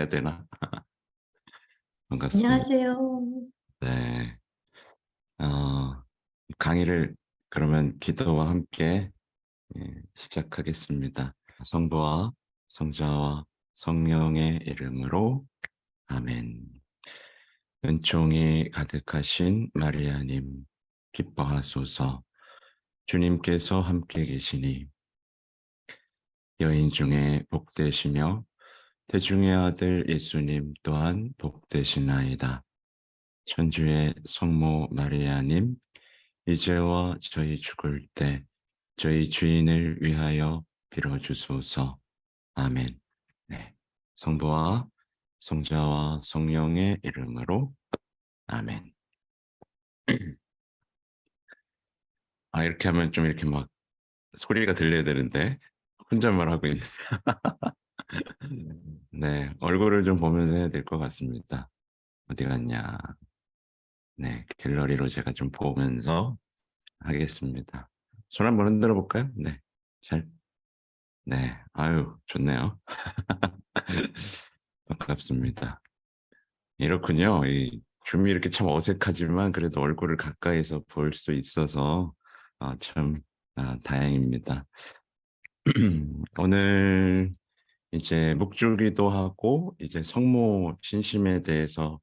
해야 되나? 반갑습니다. 안녕하세요. 네. 어, 강의를 그러면 기도와 함께 시작하겠습니다. 성부와 성자와 성령의 이름으로 아멘. 은총이 가득하신 마리아님, 기뻐하소서. 주님께서 함께 계시니 여인 중에 복되시며 태중의 아들 예수님 또한 복되시나이다. 천주의 성모 마리아님, 이제와 저희 죽을 때 저희 주인을 위하여 빌어주소서. 아멘. 네. 성부와 성자와 성령의 이름으로 아멘. 이렇게 하면 좀 이렇게 막 소리가 들려야 되는데 혼잣말 하고 있는데 네, 얼굴을 좀 보면서 해야 될 것 같습니다. 어디 갔냐? 네, 갤러리로 제가 좀 보면서 하겠습니다. 손 한번 흔들어 볼까요? 네, 잘. 네, 아유, 좋네요. 반갑습니다. 이렇군요. 이 줌이 이렇게 참 어색하지만 그래도 얼굴을 가까이서 볼 수 있어서 참 다행입니다. 오늘 이제 묵주기도 하고 이제 성모 신심에 대해서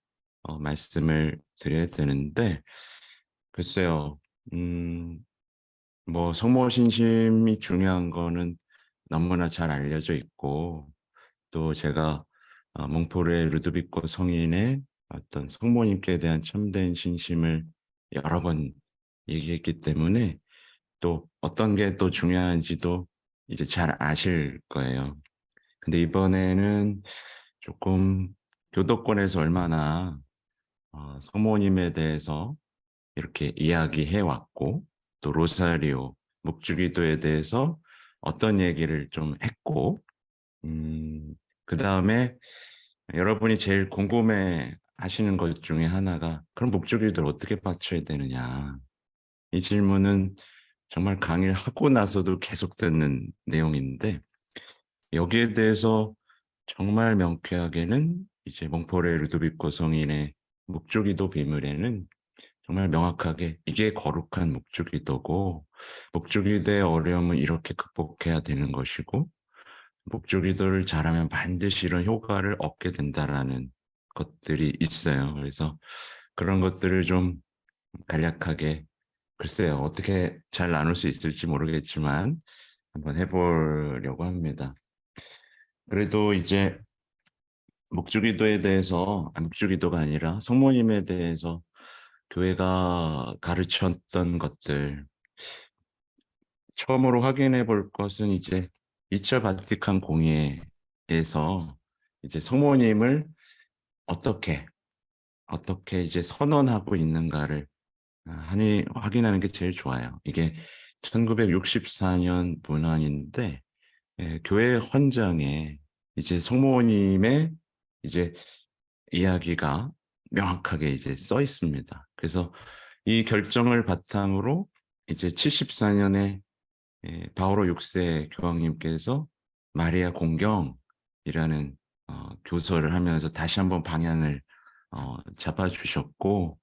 말씀을 드려야 되는데 글쎄요. 뭐 성모 신심이 중요한 거는 너무나 잘 알려져 있고 또 제가 몽포르의 루드비코 성인의 어떤 성모님께 대한 참된 신심을 여러 번 얘기했기 때문에 또 어떤 게 또 중요한지도 이제 잘 아실 거예요. 근데 이번에는 조금 교도권에서 얼마나 성모님에 대해서 이렇게 이야기해 왔고 또 로사리오 묵주기도에 대해서 어떤 얘기를 좀 했고 그 다음에 여러분이 제일 궁금해 하시는 것 중에 하나가 그럼 묵주기도를 어떻게 바쳐야 되느냐 이 질문은 정말 강의를 하고 나서도 계속 듣는 내용인데 여기에 대해서 정말 명쾌하게는 이제 몽포레 루도비코 성인의 묵주기도 비밀에는 정말 명확하게 이게 거룩한 묵주기도고 묵주기도의 어려움은 이렇게 극복해야 되는 것이고 묵주기도를 잘하면 반드시 이런 효과를 얻게 된다라는 것들이 있어요. 그래서 그런 것들을 좀 간략하게 글쎄요 어떻게 잘 나눌 수 있을지 모르겠지만 한번 해보려고 합니다. 그래도 이제 묵주기도에 대해서 묵주기도가 아니라 성모님에 대해서 교회가 가르쳤던 것들 처음으로 확인해 볼 것은 이제 2차 바티칸 공예에서 이제 성모님을 어떻게 이제 선언하고 있는가를 확인하는 게 제일 좋아요. 이게 1964년 문안인데 교회 헌장에 이제 성모님의 이제 이야기가 명확하게 이제 써 있습니다. 그래서 이 결정을 바탕으로 이제 74년에 바오로 6세 교황님께서 마리아 공경이라는 교서를 하면서 다시 한번 방향을 잡아주셨고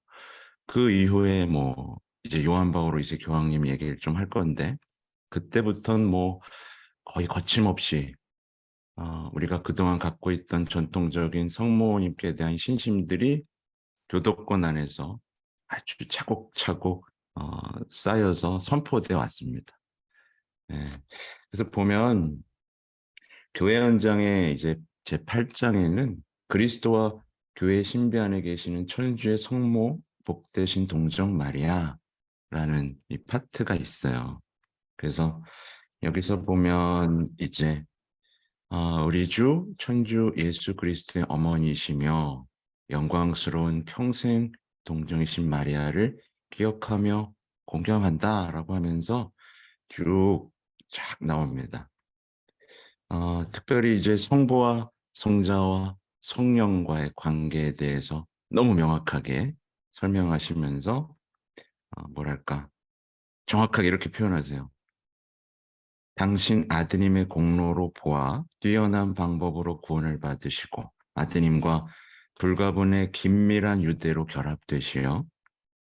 그 이후에 뭐 이제 요한 바오로 2세 교황님 얘기를 좀 할 건데 그때부터는 뭐 거의 거침없이 우리가 그동안 갖고 있던 전통적인 성모님께 대한 신심들이 교도권 안에서 아주 차곡차곡 쌓여서 선포돼 왔습니다. 네. 그래서 보면 교회 헌장의 이제 제8장에는 그리스도와 교회 신비 안에 계시는 천주의 성모 복되신 동정 마리아라는 이 파트가 있어요. 그래서 여기서 보면 이제 우리 주 천주 예수 그리스도의 어머니시며 영광스러운 평생 동정이신 마리아를 기억하며 공경한다라고 하면서 쭉 쫙 나옵니다. 특별히 이제 성부와 성자와 성령과의 관계에 대해서 너무 명확하게 설명하시면서 뭐랄까 정확하게 이렇게 표현하세요. 당신 아드님의 공로로 보아 뛰어난 방법으로 구원을 받으시고 아드님과 불가분의 긴밀한 유대로 결합되시어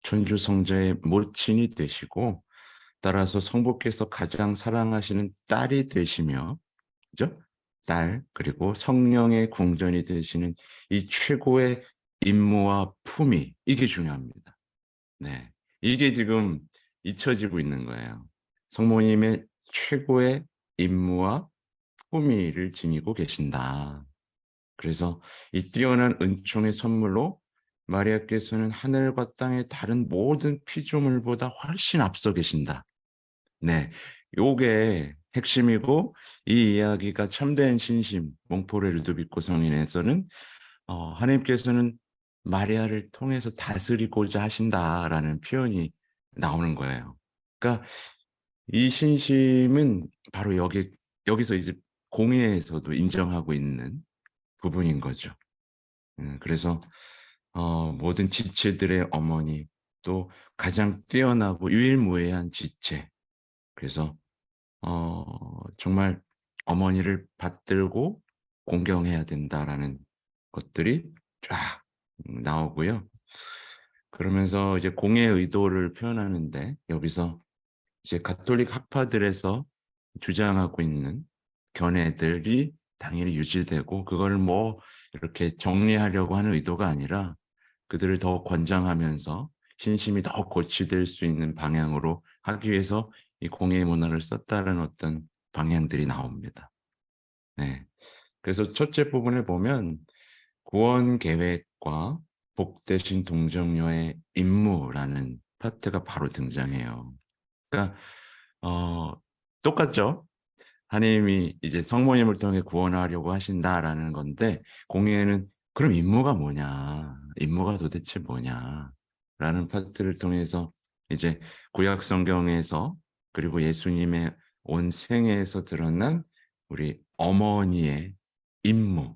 천주 성자의 모친이 되시고 따라서 성부께서 가장 사랑하시는 딸이 되시며, 그죠? 딸 그리고 성령의 궁전이 되시는 이 최고의 임무와 품위, 이게 중요합니다. 네, 이게 지금 잊혀지고 있는 거예요. 성모님의 최고의 임무와 품위를 지니고 계신다. 그래서 이 뛰어난 은총의 선물로 마리아께서는 하늘과 땅의 다른 모든 피조물보다 훨씬 앞서 계신다. 네, 요게 핵심이고, 이 이야기가 참된 신심 몽포레 루도비코 성인에서는 하나님께서는 마리아를 통해서 다스리고자 하신다라는 표현이 나오는 거예요. 그러니까 이 신심은 바로 여기서 이제 공예에서도 인정하고 있는 부분인 거죠. 그래서 모든 지체들의 어머니, 또 가장 뛰어나고 유일무이한 지체. 그래서 정말 어머니를 받들고 공경해야 된다라는 것들이 쫙 나오고요. 그러면서 이제 공의 의도를 표현하는데, 여기서 이제 가톨릭 학파들에서 주장하고 있는 견해들이 당연히 유지되고, 그걸 뭐 이렇게 정리하려고 하는 의도가 아니라 그들을 더 권장하면서 신심이 더 고취될 수 있는 방향으로 하기 위해서 이 공예 문화를 썼다는 어떤 방향들이 나옵니다. 네. 그래서 첫째 부분을 보면 구원 계획과 복되신 동정녀의 임무라는 파트가 바로 등장해요. 그러니까 어, 똑같죠. 하나님이 이제 성모님을 통해 구원하려고 하신다라는 건데, 공예는 그럼 임무가 뭐냐? 임무가 도대체 뭐냐? 라는 파트를 통해서 이제 구약 성경에서, 그리고 예수님의 온 생애에서 드러난 우리 어머니의 임무,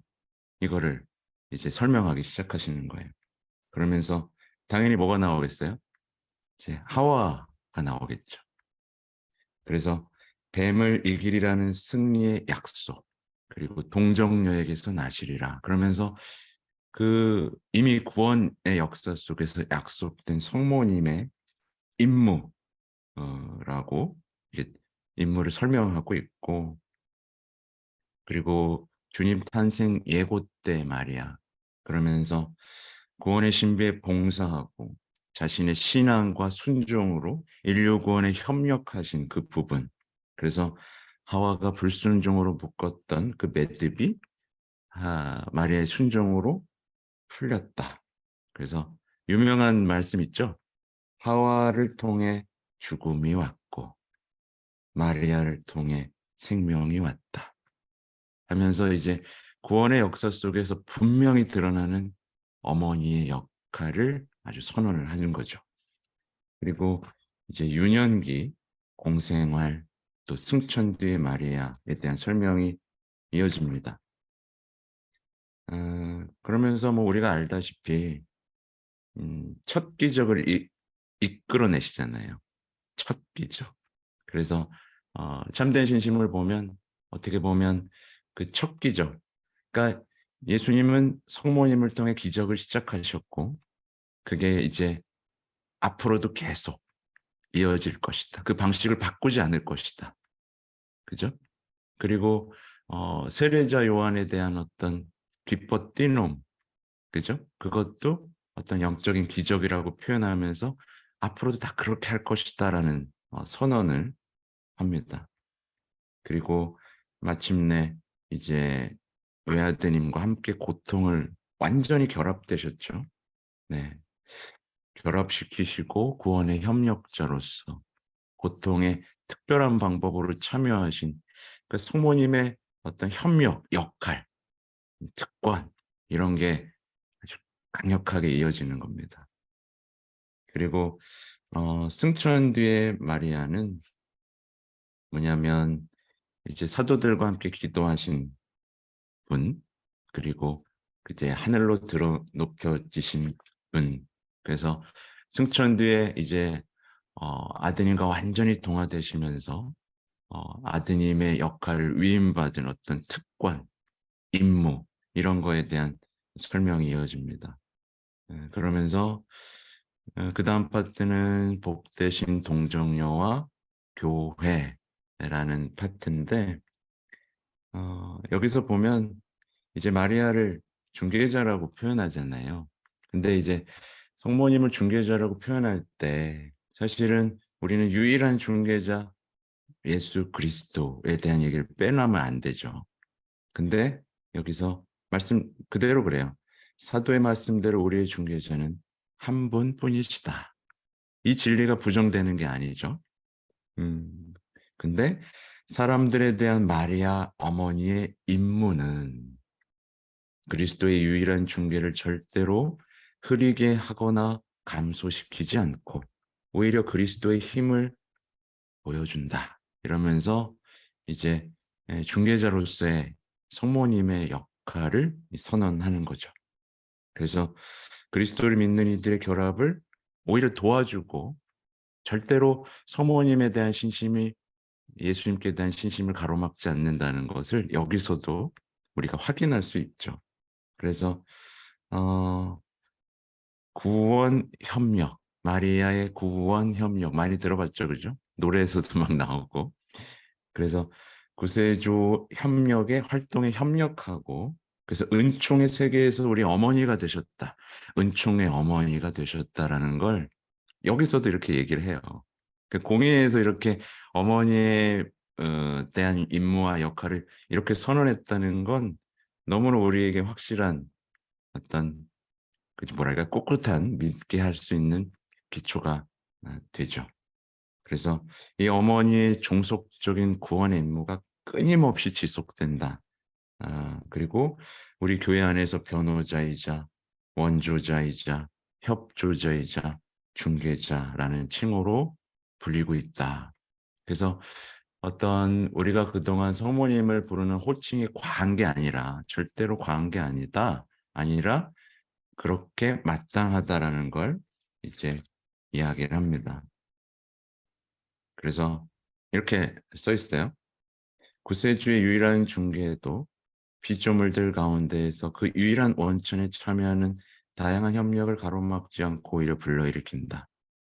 이거를 이제 설명하기 시작하시는 거예요. 그러면서 당연히 뭐가 나오겠어요? 이제 하와가 나오겠죠. 그래서 뱀을 이기리라는 승리의 약속, 그리고 동정녀에게서 나시리라. 그러면서 그 이미 구원의 역사 속에서 약속된 성모님의 임무라고 이제 임무를 설명하고 있고, 그리고 주님 탄생 예고 때 마리아, 그러면서 구원의 신비에 봉사하고 자신의 신앙과 순종으로 인류 구원에 협력하신 그 부분. 그래서 하와가 불순종으로 묶었던 그 매듭이 마리아의 순종으로 풀렸다. 그래서 유명한 말씀 있죠. 하와를 통해 죽음이 왔고 마리아를 통해 생명이 왔다 하면서 이제 구원의 역사 속에서 분명히 드러나는 어머니의 역할을 아주 선언을 하는 거죠. 그리고 이제 유년기, 공생활, 또 승천 뒤의 마리아에 대한 설명이 이어집니다. 그러면서 뭐 우리가 알다시피 첫 기적을 이끌어내시잖아요. 첫 기적. 그래서 참된 신심을 보면 어떻게 보면 그 첫 기적, 그러니까 예수님은 성모님을 통해 기적을 시작하셨고, 그게 이제 앞으로도 계속 이어질 것이다. 그 방식을 바꾸지 않을 것이다. 그죠? 그리고 세례자 요한에 대한 어떤 기뻐 뛰놈, 그죠? 그것도 어떤 영적인 기적이라고 표현하면서 앞으로도 다 그렇게 할 것이다라는 선언을 합니다. 그리고 마침내 이제 외아드님과 함께 고통을 완전히 결합되셨죠. 네, 결합시키시고 구원의 협력자로서 고통의 특별한 방법으로 참여하신 그 성모님의 어떤 협력, 역할, 특권, 이런 게 아주 강력하게 이어지는 겁니다. 그리고 승천 뒤에 마리아는 뭐냐면 이제 사도들과 함께 기도하신 분, 그리고 이제 하늘로 들어 높여지신 분. 그래서 승천 뒤에 이제 아드님과 완전히 동화되시면서 아드님의 역할을 위임받은 어떤 특권, 임무, 이런 거에 대한 설명이 이어집니다. 그러면서 그 다음 파트는 복되신 동정녀와 교회라는 파트인데, 여기서 보면 이제 마리아를 중개자라고 표현하잖아요. 근데 이제 성모님을 중개자라고 표현할 때 사실은 우리는 유일한 중개자 예수 그리스도에 대한 얘기를 빼놓으면 안 되죠. 근데 여기서 말씀 그대로 그래요. 사도의 말씀대로 우리의 중개자는 한 분뿐이시다. 이 진리가 부정되는 게 아니죠. 근데 사람들에 대한 마리아 어머니의 임무는 그리스도의 유일한 중개를 절대로 흐리게 하거나 감소시키지 않고 오히려 그리스도의 힘을 보여준다. 이러면서 이제 중개자로서의 성모님의 역할을 선언하는 거죠. 그래서 그리스도를 믿는 이들의 결합을 오히려 도와주고 절대로 성모님에 대한 신심이 예수님께 대한 신심을 가로막지 않는다는 것을 여기서도 우리가 확인할 수 있죠. 그래서 구원 협력, 마리아의 구원 협력 많이 들어봤죠, 그죠? 노래에서도 막 나오고. 그래서 구세주 협력의 활동에 협력하고, 그래서 은총의 세계에서 우리 어머니가 되셨다, 은총의 어머니가 되셨다라는 걸 여기서도 이렇게 얘기를 해요. 그 공예에서 이렇게 어머니에 대한 임무와 역할을 이렇게 선언했다는 건 너무나 우리에게 확실한 어떤 뭐랄까 꿋꿋한 믿게 할 수 있는 기초가 되죠. 그래서 이 어머니의 종속적인 구원의 임무가 끊임없이 지속된다. 그리고 우리 교회 안에서 변호자이자 원조자이자 협조자이자 중개자라는 칭호로 불리고 있다. 그래서 어떤 우리가 그동안 성모님을 부르는 호칭이 과한 게 아니라 절대로 과한 게 아니라 그렇게 마땅하다라는 걸 이제 이야기를 합니다. 그래서 이렇게 써 있어요. 구세주의 유일한 중개도 피조물들 가운데에서 그 유일한 원천에 참여하는 다양한 협력을 가로막지 않고 오히려 불러일으킨다.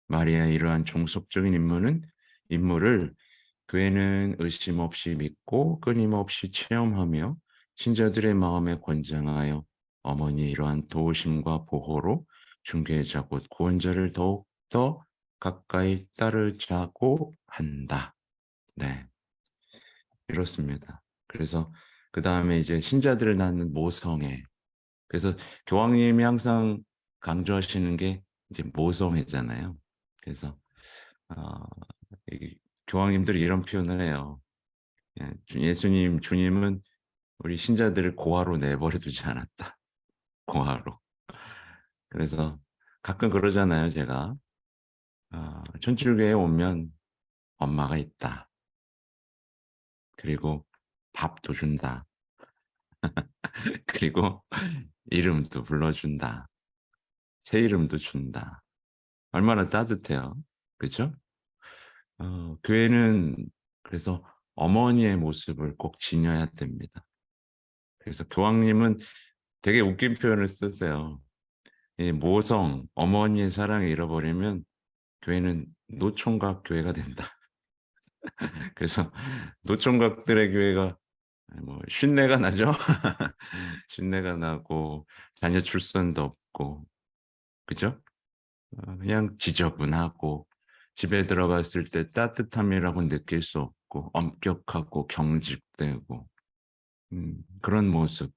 마리아의 이러한 종속적인 임무를 교회는 의심 없이 믿고 끊임없이 체험하며 신자들의 마음에 권장하여 어머니의 이러한 도우심과 보호로 중개자 곧 구원자를 더욱더 가까이 따르자고 한다. 네, 이렇습니다. 그래서 그 다음에 이제 신자들을 낳는 모성애. 그래서 교황님이 항상 강조하시는 게 이제 모성애잖아요. 그래서 어, 교황님들이 이런 표현을 해요. 예수님, 주님은 우리 신자들을 고아로 내버려 두지 않았다. 고아로. 그래서 가끔 그러잖아요, 제가. 천주교에 오면 엄마가 있다. 그리고 밥도 준다. 그리고 이름도 불러준다. 새 이름도 준다. 얼마나 따뜻해요. 그죠? 교회는 그래서 어머니의 모습을 꼭 지녀야 됩니다. 그래서 교황님은 되게 웃긴 표현을 쓰세요. 이 모성, 어머니의 사랑을 잃어버리면 교회는 노총각 교회가 된다. 그래서 노총각들의 교회가 뭐 쉰내가 나죠. 쉰내가 나고 자녀 출산도 없고, 그죠? 그냥 지저분하고 집에 들어갔을 때 따뜻함이라고 느낄 수 없고 엄격하고 경직되고 그런 모습.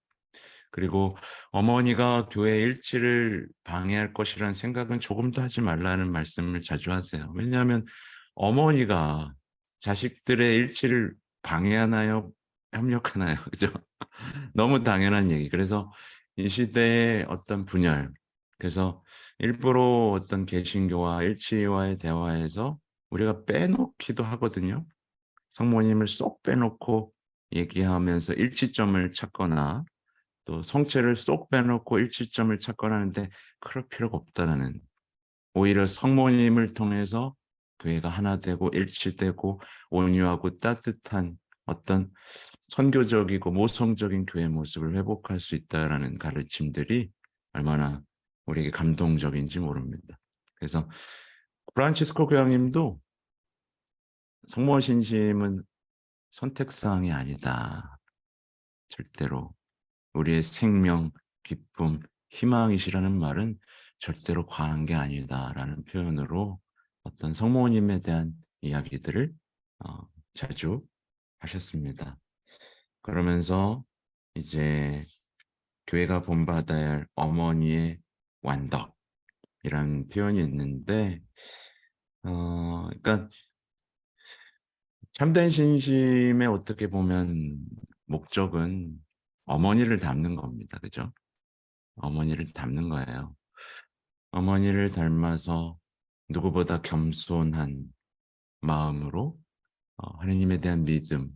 그리고 어머니가 교회 일치를 방해할 것이라는 생각은 조금도 하지 말라는 말씀을 자주 하세요. 왜냐하면 어머니가 자식들의 일치를 방해하나요? 협력하나요? 그죠? 너무 당연한 얘기. 그래서 이 시대의 어떤 분열, 그래서 일부러 어떤 개신교와 일치와의 대화에서 우리가 빼놓기도 하거든요. 성모님을 쏙 빼놓고 얘기하면서 일치점을 찾거나 또 성체를 쏙 빼놓고 일치점을 찾거나 하는데 그럴 필요가 없다는, 오히려 성모님을 통해서 교회가 하나 되고 일치되고 온유하고 따뜻한 어떤 선교적이고 모성적인 교회 모습을 회복할 수 있다라는 가르침들이 얼마나 우리에게 감동적인지 모릅니다. 그래서 프란치스코 교황님도 성모 신심은 선택사항이 아니다. 절대로 우리의 생명, 기쁨, 희망이시라는 말은 절대로 과한 게 아니다라는 표현으로 어떤 성모님에 대한 이야기들을 자주 하셨습니다. 그러면서 이제 교회가 본받아야 할 어머니의 완덕이라는 표현이 있는데, 그러니까 참된 신심의 어떻게 보면 목적은 어머니를 닮는 겁니다. 그죠? 어머니를 닮는 거예요. 어머니를 닮아서 누구보다 겸손한 마음으로 하나님에 대한 믿음.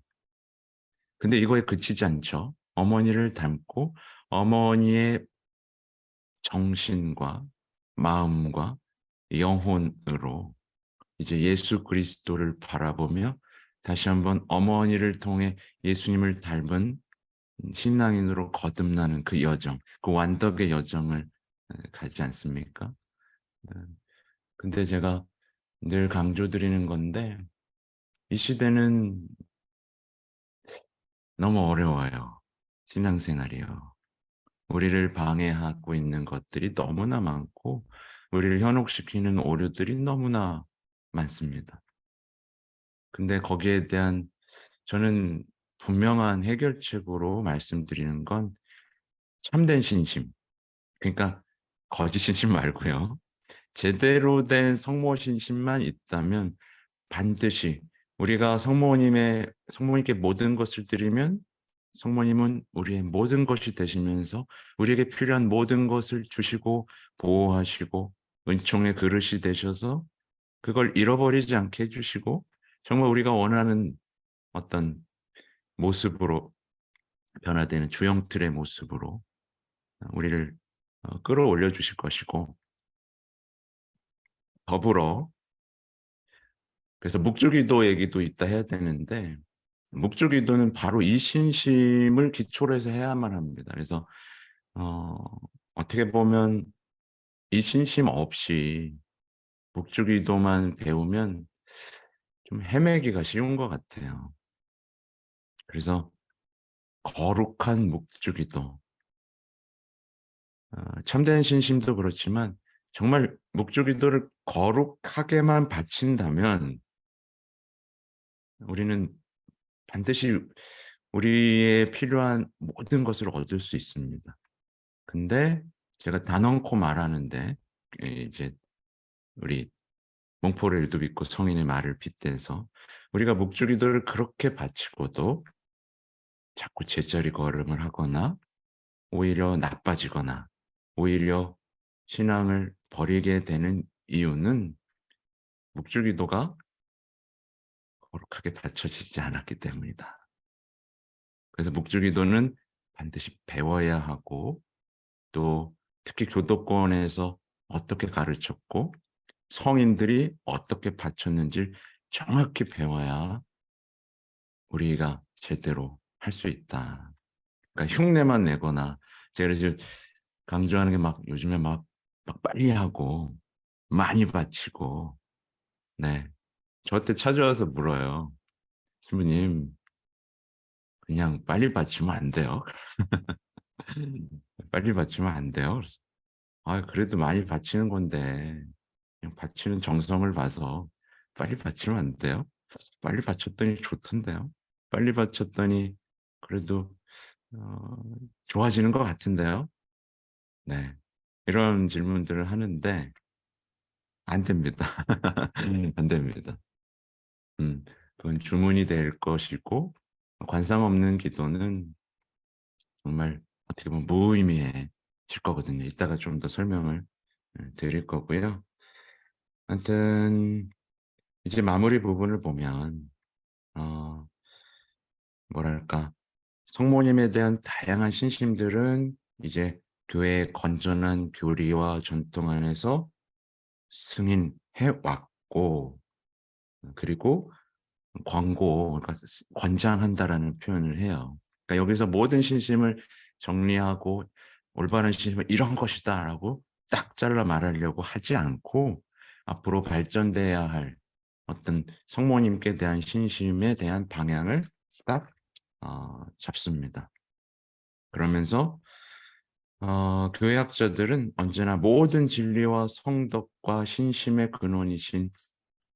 근데 이거에 그치지 않죠. 어머니를 닮고 어머니의 정신과 마음과 영혼으로 이제 예수 그리스도를 바라보며 다시 한번 어머니를 통해 예수님을 닮은 신앙인으로 거듭나는 그 여정, 그 완덕의 여정을 가지 않습니까? 근데 제가 늘 강조드리는 건데 이 시대는 너무 어려워요. 신앙생활이요. 우리를 방해하고 있는 것들이 너무나 많고 우리를 현혹시키는 오류들이 너무나 많습니다. 근데 거기에 대한 저는 분명한 해결책으로 말씀드리는 건 참된 신심, 그러니까 거짓 신심 말고요. 제대로 된 성모 신심만 있다면 반드시 우리가 성모님께 모든 것을 드리면 성모님은 우리의 모든 것이 되시면서 우리에게 필요한 모든 것을 주시고 보호하시고 은총의 그릇이 되셔서 그걸 잃어버리지 않게 해주시고 정말 우리가 원하는 어떤 모습으로 변화되는 주영틀의 모습으로 우리를 끌어올려 주실 것이고, 더불어 그래서 묵주기도 얘기도 있다 해야 되는데 묵주기도는 바로 이 신심을 기초로 해서 해야만 합니다. 그래서 어, 어떻게 보면 이 신심 없이 묵주기도만 배우면 좀 헤매기가 쉬운 것 같아요. 그래서 거룩한 묵주기도, 참된 신심도 그렇지만 정말 묵주기도를 거룩하게만 바친다면 우리는 반드시 우리의 필요한 모든 것을 얻을 수 있습니다. 근데 제가 단언코 말하는데 이제 우리 몽포레 일도비고 성인의 말을 빗대서 우리가 묵주기도를 그렇게 바치고도 자꾸 제자리 걸음을 하거나 오히려 나빠지거나 오히려 신앙을 버리게 되는 이유는 묵주기도가 거룩하게 바쳐지지 않았기 때문이다. 그래서 묵주기도는 반드시 배워야 하고 또 특히 교도권에서 어떻게 가르쳤고 성인들이 어떻게 바쳤는지 정확히 배워야 우리가 제대로 할 수 있다. 그러니까 흉내만 내거나 제가 그래서 강조하는 게 막 요즘에 막 빨리 하고 많이 바치고 네 저한테 찾아와서 물어요. 신부님 그냥 빨리 바치면 안 돼요? 빨리 바치면 안 돼요? 그래서, 그래도 많이 바치는 건데 그냥 바치는 정성을 봐서 빨리 바치면 안 돼요? 빨리 바쳤더니 좋던데요? 빨리 바쳤더니 그래도 어, 좋아지는 것 같은데요? 네. 이런 질문들을 하는데 안 됩니다. 안 됩니다. 음, 그건 주문이 될 것이고 관상 없는 기도는 정말 어떻게 보면 무의미해질 거거든요. 이따가 좀 더 설명을 드릴 거고요. 하여튼 이제 마무리 부분을 보면 어, 뭐랄까 성모님에 대한 다양한 신심들은 이제 교회의 건전한 교리와 전통 안에서 승인해 왔고 그리고 권고, 그러니까 권장한다라는 표현을 해요. 그러니까 여기서 모든 신심을 정리하고 올바른 신심은 이런 것이다라고 딱 잘라 말하려고 하지 않고 앞으로 발전돼야 할 어떤 성모님께 대한 신심에 대한 방향을 딱 잡습니다. 그러면서 교회학자들은 언제나 모든 진리와 성덕과 신심의 근원이신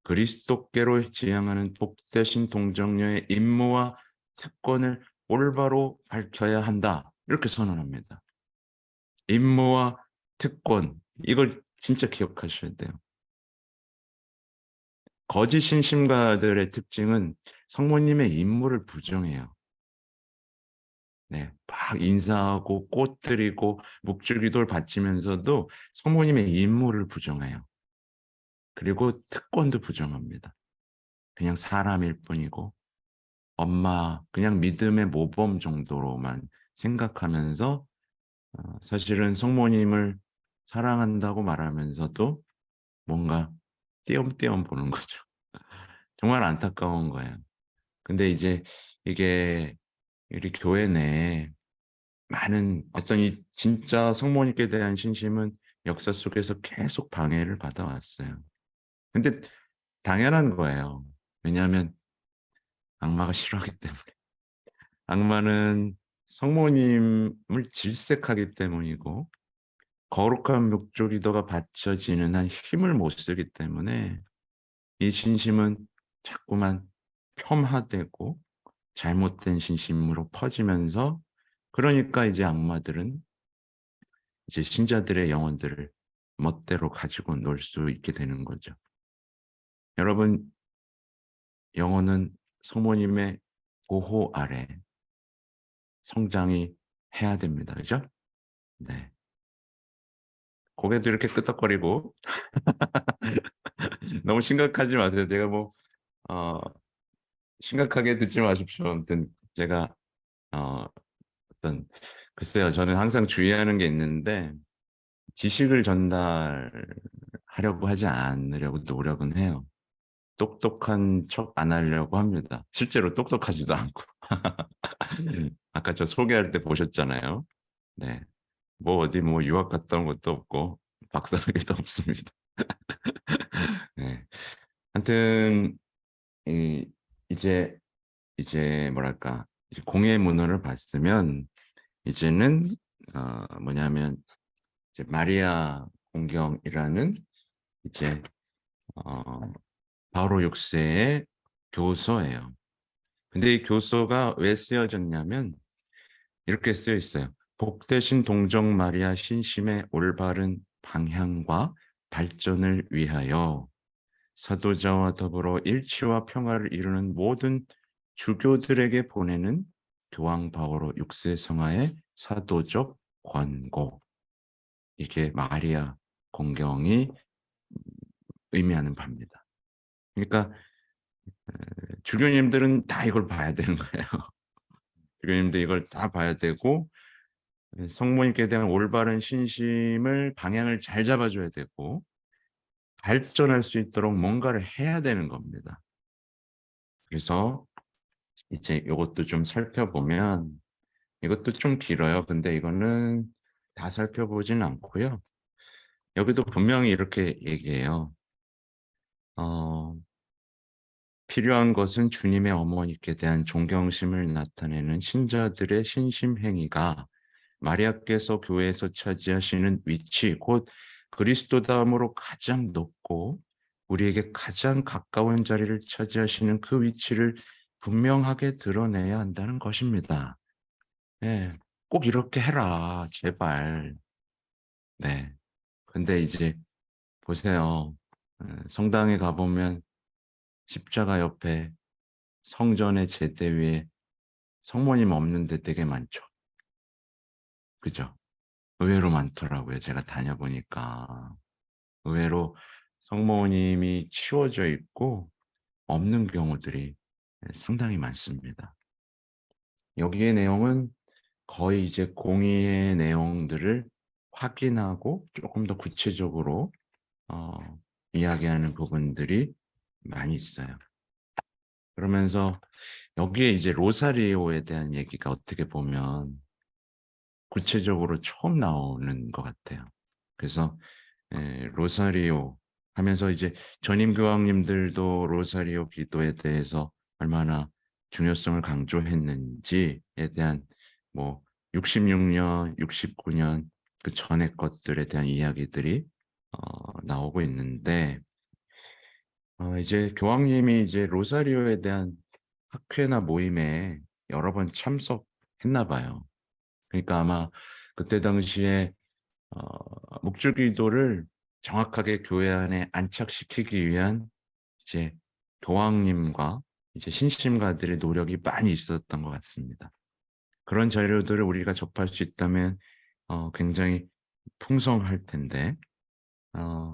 그리스도께로 지향하는 복되신 동정녀의 임무와 특권을 올바로 밝혀야 한다. 이렇게 선언합니다. 임무와 특권, 이걸 진짜 기억하셔야 돼요. 거짓 신심가들의 특징은 성모님의 임무를 부정해요. 네, 막 인사하고 꽃 드리고 묵주기도를 바치면서도 성모님의 임무를 부정해요. 그리고 특권도 부정합니다. 그냥 사람일 뿐이고 엄마 그냥 믿음의 모범 정도로만 생각하면서 사실은 성모님을 사랑한다고 말하면서도 뭔가 띄엄띄엄 보는 거죠. 정말 안타까운 거예요. 근데 이제 이게 우리 교회 내에 많은 어떤 이 진짜 성모님께 대한 신심은 역사 속에서 계속 방해를 받아왔어요. 근데 당연한 거예요. 왜냐하면 악마가 싫어하기 때문에. 악마는 성모님을 질색하기 때문이고 거룩한 묵조기도가 바쳐지는 한 힘을 못 쓰기 때문에 이 신심은 자꾸만 폄하되고 잘못된 신심으로 퍼지면서 그러니까 이제 악마들은 이제 신자들의 영혼들을 멋대로 가지고 놀 수 있게 되는 거죠. 여러분, 영혼은 성모님의 보호 아래 성장이 해야 됩니다. 그죠? 네. 고개도 이렇게 끄덕거리고 너무 심각하지 마세요. 제가 뭐 어, 심각하게 듣지 마십시오. 아무튼 제가 어, 어떤 글쎄요. 저는 항상 주의하는 게 있는데 지식을 전달하려고 하지 않으려고 노력은 해요. 똑똑한 척 안 하려고 합니다. 실제로 똑똑하지도 않고. 아까 저 소개할 때 보셨잖아요. 네. 뭐 어디 뭐 유학 갔다 온 것도 없고 박사학위도 없습니다. 네. 하여튼 이, 이제 뭐랄까 이제 공예 문헌을 봤으면 이제는 뭐냐면 이제 마리아 공경이라는 이제 어, 바오로 6세의 교서예요. 근데 이 교서가 왜 쓰여졌냐면 이렇게 쓰여 있어요. 복되신 동정 마리아 신심의 올바른 방향과 발전을 위하여 사도자와 더불어 일치와 평화를 이루는 모든 주교들에게 보내는 교황 바오로 6세 성하의 사도적 권고. 이게 마리아 공경이 의미하는 바입니다. 그러니까 주교님들은 다 이걸 봐야 되는 거예요. 주교님들 이걸 다 봐야 되고 성모님께 대한 올바른 신심을 방향을 잘 잡아줘야 되고 발전할 수 있도록 뭔가를 해야 되는 겁니다. 그래서 이제 이것도 좀 살펴보면 이것도 좀 길어요. 근데 이거는 다 살펴보진 않고요. 여기도 분명히 이렇게 얘기해요. 어, 필요한 것은 주님의 어머니께 대한 존경심을 나타내는 신자들의 신심 행위가 마리아께서 교회에서 차지하시는 위치, 곧 그리스도다움으로 가장 높고 우리에게 가장 가까운 자리를 차지하시는 그 위치를 분명하게 드러내야 한다는 것입니다. 예, 꼭 이렇게 해라, 제발. 네. 근데 이제 보세요. 성당에 가보면 십자가 옆에 성전의 제대 위에 성모님 없는 데 되게 많죠. 그죠? 의외로 많더라고요. 제가 다녀보니까. 의외로 성모님이 치워져 있고 없는 경우들이 상당히 많습니다. 여기의 내용은 거의 이제 공의의 내용들을 확인하고 조금 더 구체적으로 어, 이야기하는 부분들이 많이 있어요. 그러면서 여기에 이제 로사리오에 대한 얘기가 어떻게 보면 구체적으로 처음 나오는 것 같아요. 그래서 로사리오 하면서 이제 전임 교황님들도 로사리오 기도에 대해서 얼마나 중요성을 강조했는지에 대한 뭐 66년, 69년 그 전의 것들에 대한 이야기들이 나오고 있는데 이제 교황님이 이제 로사리오에 대한 학회나 모임에 여러 번 참석했나 봐요. 그러니까 아마 그때 당시에 묵주기도를 정확하게 교회 안에 안착시키기 위한 이제 교황님과 이제 신심가들의 노력이 많이 있었던 것 같습니다. 그런 자료들을 우리가 접할 수 있다면 굉장히 풍성할 텐데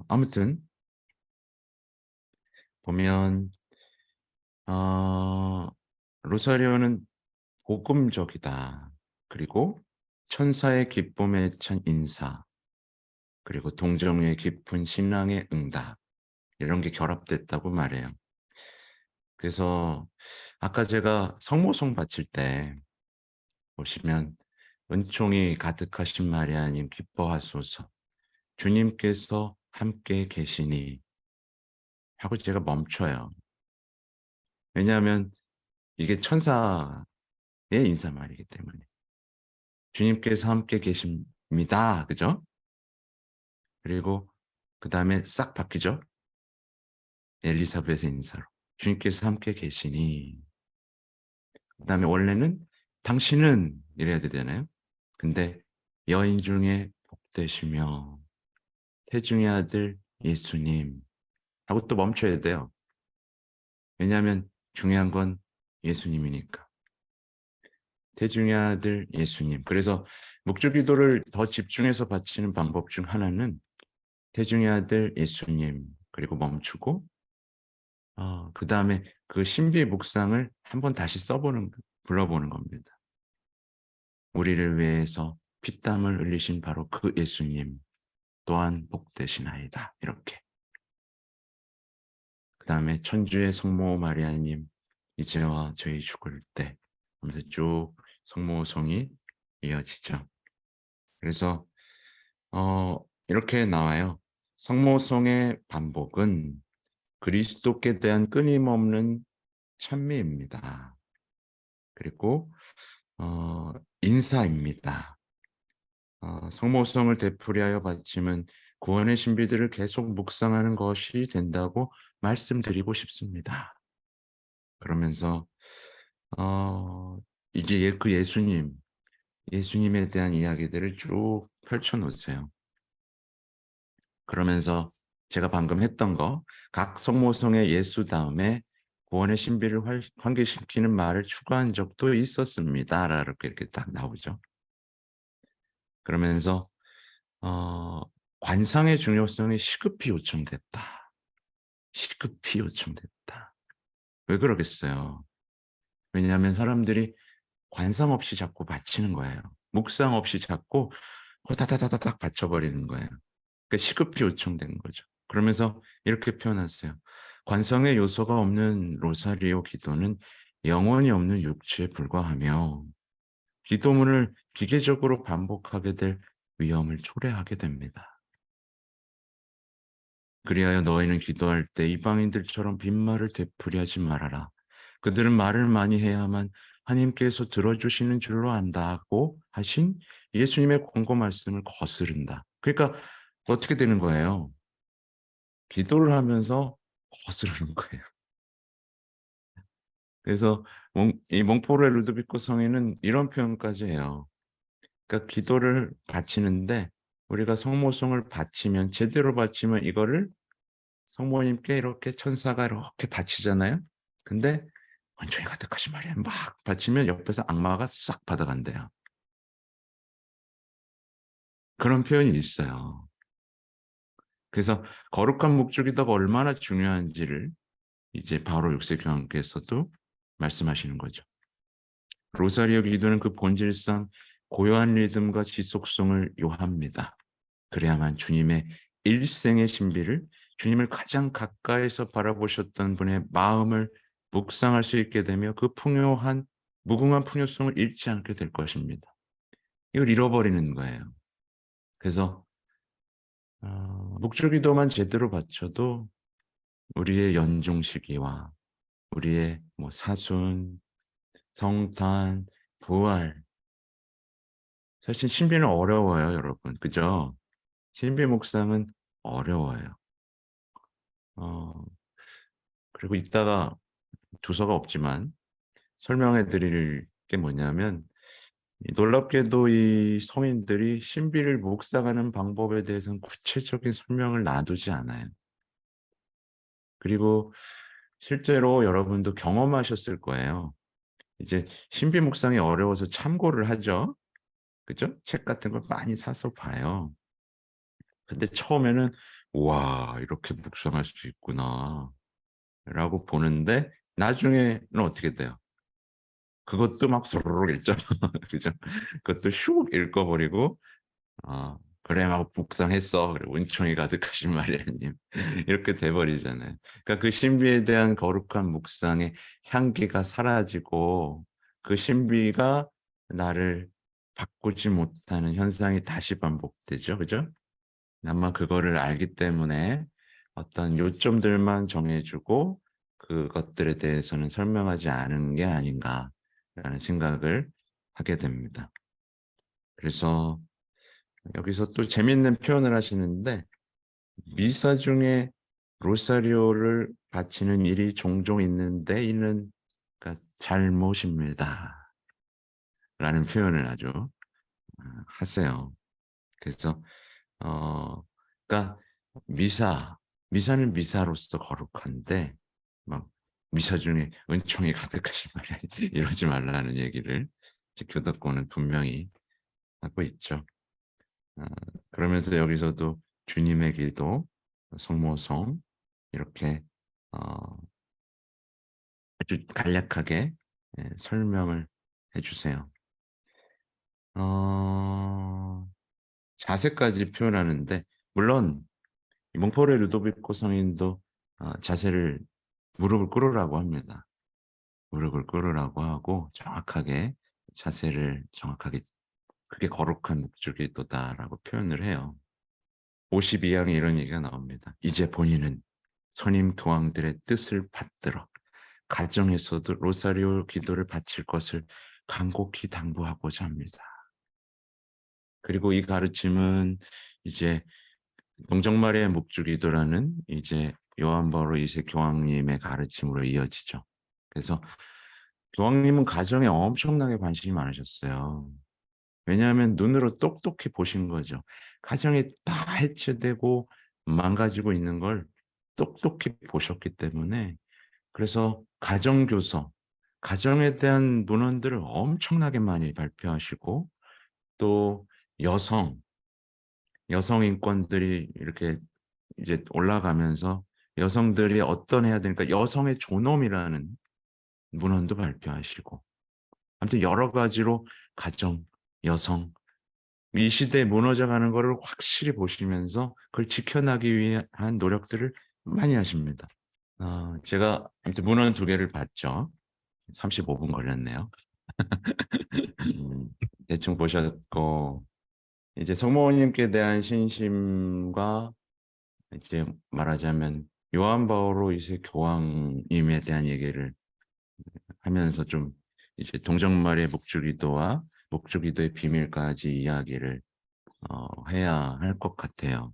아무튼 보면 어, 로사리오는 복음적이다. 그리고 천사의 기쁨에 찬 인사, 그리고 동정의 깊은 신앙의 응답 이런 게 결합됐다고 말해요. 그래서 아까 제가 성모성 바칠 때 보시면 은총이 가득하신 마리아님 기뻐하소서 주님께서 함께 계시니 하고 제가 멈춰요. 왜냐하면 이게 천사의 인사말이기 때문에 주님께서 함께 계십니다. 그죠? 그리고 그 다음에 싹 바뀌죠. 엘리사벳의 인사로 주님께서 함께 계시니 그 다음에 원래는 당신은 이래야 되잖아요. 근데 여인 중에 복되시며 태중의 아들 예수님 하고 또 멈춰야 돼요. 왜냐하면 중요한 건 예수님이니까. 태중의 아들 예수님. 그래서 묵주기도를 더 집중해서 바치는 방법 중 하나는 태중의 아들 예수님 그리고 멈추고 그 다음에 그 신비 묵상을 한번 다시 불러보는 겁니다. 우리를 위해서 피땀을 흘리신 바로 그 예수님 또한 복되시나이다. 이렇게. 그 다음에 천주의 성모 마리아님 이제와 저희 죽을 때 하면서 쭉 성모성이 이어지죠. 그래서 이렇게 나와요. 성모성의 반복은 그리스도께 대한 끊임없는 찬미입니다. 그리고 인사입니다. 성모성을 되풀이하여 바침은 구원의 신비들을 계속 묵상하는 것이 된다고 말씀드리고 싶습니다. 그러면서 이제 그 예수님에 대한 이야기들을 쭉 펼쳐놓으세요. 그러면서 제가 방금 했던 거, 각 성모성의 예수 다음에 구원의 신비를 환기시키는 말을 추가한 적도 있었습니다. 이렇게 딱 나오죠. 그러면서 관상의 중요성이 시급히 요청됐다. 시급히 요청됐다. 왜 그러겠어요? 왜냐하면 사람들이 관상 없이 자꾸 바치는 거예요. 묵상 없이 자꾸 호다다다닥 바쳐버리는 거예요. 그러니까 시급히 요청된 거죠. 그러면서 이렇게 표현했어요. 관성의 요소가 없는 로사리오 기도는 영혼이 없는 육체에 불과하며 기도문을 기계적으로 반복하게 될 위험을 초래하게 됩니다. 그리하여 너희는 기도할 때 이방인들처럼 빈말을 되풀이하지 말아라. 그들은 말을 많이 해야만 하나님께서 들어주시는 줄로 안다고 하신 예수님의 권고 말씀을 거스른다. 그러니까 어떻게 되는 거예요? 기도를 하면서 거스르는 거예요. 그래서 이 몽포르의 루드비코 성에는 이런 표현까지 해요. 그러니까 기도를 바치는데 우리가 성모성을 바치면 제대로 바치면 이거를 성모님께 이렇게 천사가 이렇게 바치잖아요. 근데 원총이 가득하신 말이야. 막 바치면 옆에서 악마가 싹 받아간대요. 그런 표현이 있어요. 그래서 거룩한 목적이다가 얼마나 중요한지를 이제 바로 6세 교황께서도 말씀하시는 거죠. 로사리오 기도는 그 본질상 고요한 리듬과 지속성을 요합니다. 그래야만 주님의 일생의 신비를 주님을 가장 가까이서 바라보셨던 분의 마음을 묵상할 수 있게 되며 그 풍요한 무궁한 풍요성을 잃지 않게 될 것입니다. 이걸 잃어버리는 거예요. 그래서 묵주기도만 제대로 바쳐도 우리의 연중 시기와 우리의 뭐 사순, 성탄, 부활, 사실 신비는 어려워요, 여러분. 그죠? 신비 묵상은 어려워요. 어, 그리고 이따가 주소가 없지만 설명해 드릴 게 뭐냐면, 놀랍게도 이 성인들이 신비를 묵상하는 방법에 대해서는 구체적인 설명을 놔두지 않아요. 그리고 실제로 여러분도 경험하셨을 거예요. 이제 신비 묵상이 어려워서 참고를 하죠. 그죠? 책 같은 걸 많이 사서 봐요. 근데 처음에는 와, 이렇게 묵상할 수 있구나 라고 보는데 나중에는 어떻게 돼요? 그것도 막 수르륵 읽죠. 그죠? 그것도 슉 읽어버리고 그래 막 묵상했어. 그래 은총이 가득하신 마리아님. 이렇게 돼버리잖아요. 그러니까 그 신비에 대한 거룩한 묵상의 향기가 사라지고 그 신비가 나를 바꾸지 못하는 현상이 다시 반복되죠. 그죠? 아마 그거를 알기 때문에 어떤 요점들만 정해주고 그것들에 대해서는 설명하지 않은 게 아닌가라는 생각을 하게 됩니다. 그래서 여기서 또 재밌는 표현을 하시는데, 미사 중에 로사리오를 바치는 일이 종종 있는데 이는 그러니까 잘못입니다 라는 표현을 아주 하세요. 그래서 그러니까 미사는 미사로서 거룩한데 막 미사 중에 은총이 가득하신 말이 아니지 이러지 말라는 얘기를 교도권은 분명히 하고 있죠. 어, 그러면서 여기서도 주님의 기도, 성모성 이렇게 아주 간략하게 설명을 해주세요. 자세까지 표현하는데 물론 몽포레 루도비코 성인도 자세를 무릎을 꿇으라고 합니다. 무릎을 꿇으라고 하고 정확하게 자세를 정확하게 그게 거룩한 목적이도다라고 표현을 해요. 52항에 이런 얘기가 나옵니다. 이제 본인은 선임 교황들의 뜻을 받들어 가정에서도 로사리오 기도를 바칠 것을 간곡히 당부하고자 합니다. 그리고 이 가르침은 이제 동정마리아의 묵주기도라는 이제 요한 바오로 2세 교황님의 가르침으로 이어지죠. 그래서 교황님은 가정에 엄청나게 관심이 많으셨어요. 왜냐하면 눈으로 똑똑히 보신 거죠. 가정이 다 해체되고 망가지고 있는 걸 똑똑히 보셨기 때문에 그래서 가정교서, 가정에 대한 문헌들을 엄청나게 많이 발표하시고 또 여성, 여성 인권들이 이렇게 이제 올라가면서 여성들이 어떤 해야 되니까 여성의 존엄이라는 문헌도 발표하시고 아무튼 여러 가지로 가정, 여성, 이 시대에 무너져가는 것을 확실히 보시면서 그걸 지켜나기 위한 노력들을 많이 하십니다. 제가 아무튼 문헌 두 개를 봤죠. 35분 걸렸네요. 대충 보셨고 이제 성모님께 대한 신심과 이제 말하자면 요한 바오로 2세 교황님에 대한 얘기를 하면서 좀 이제 동정마리의 묵주기도와 묵주기도의 비밀까지 이야기를 해야 할 것 같아요.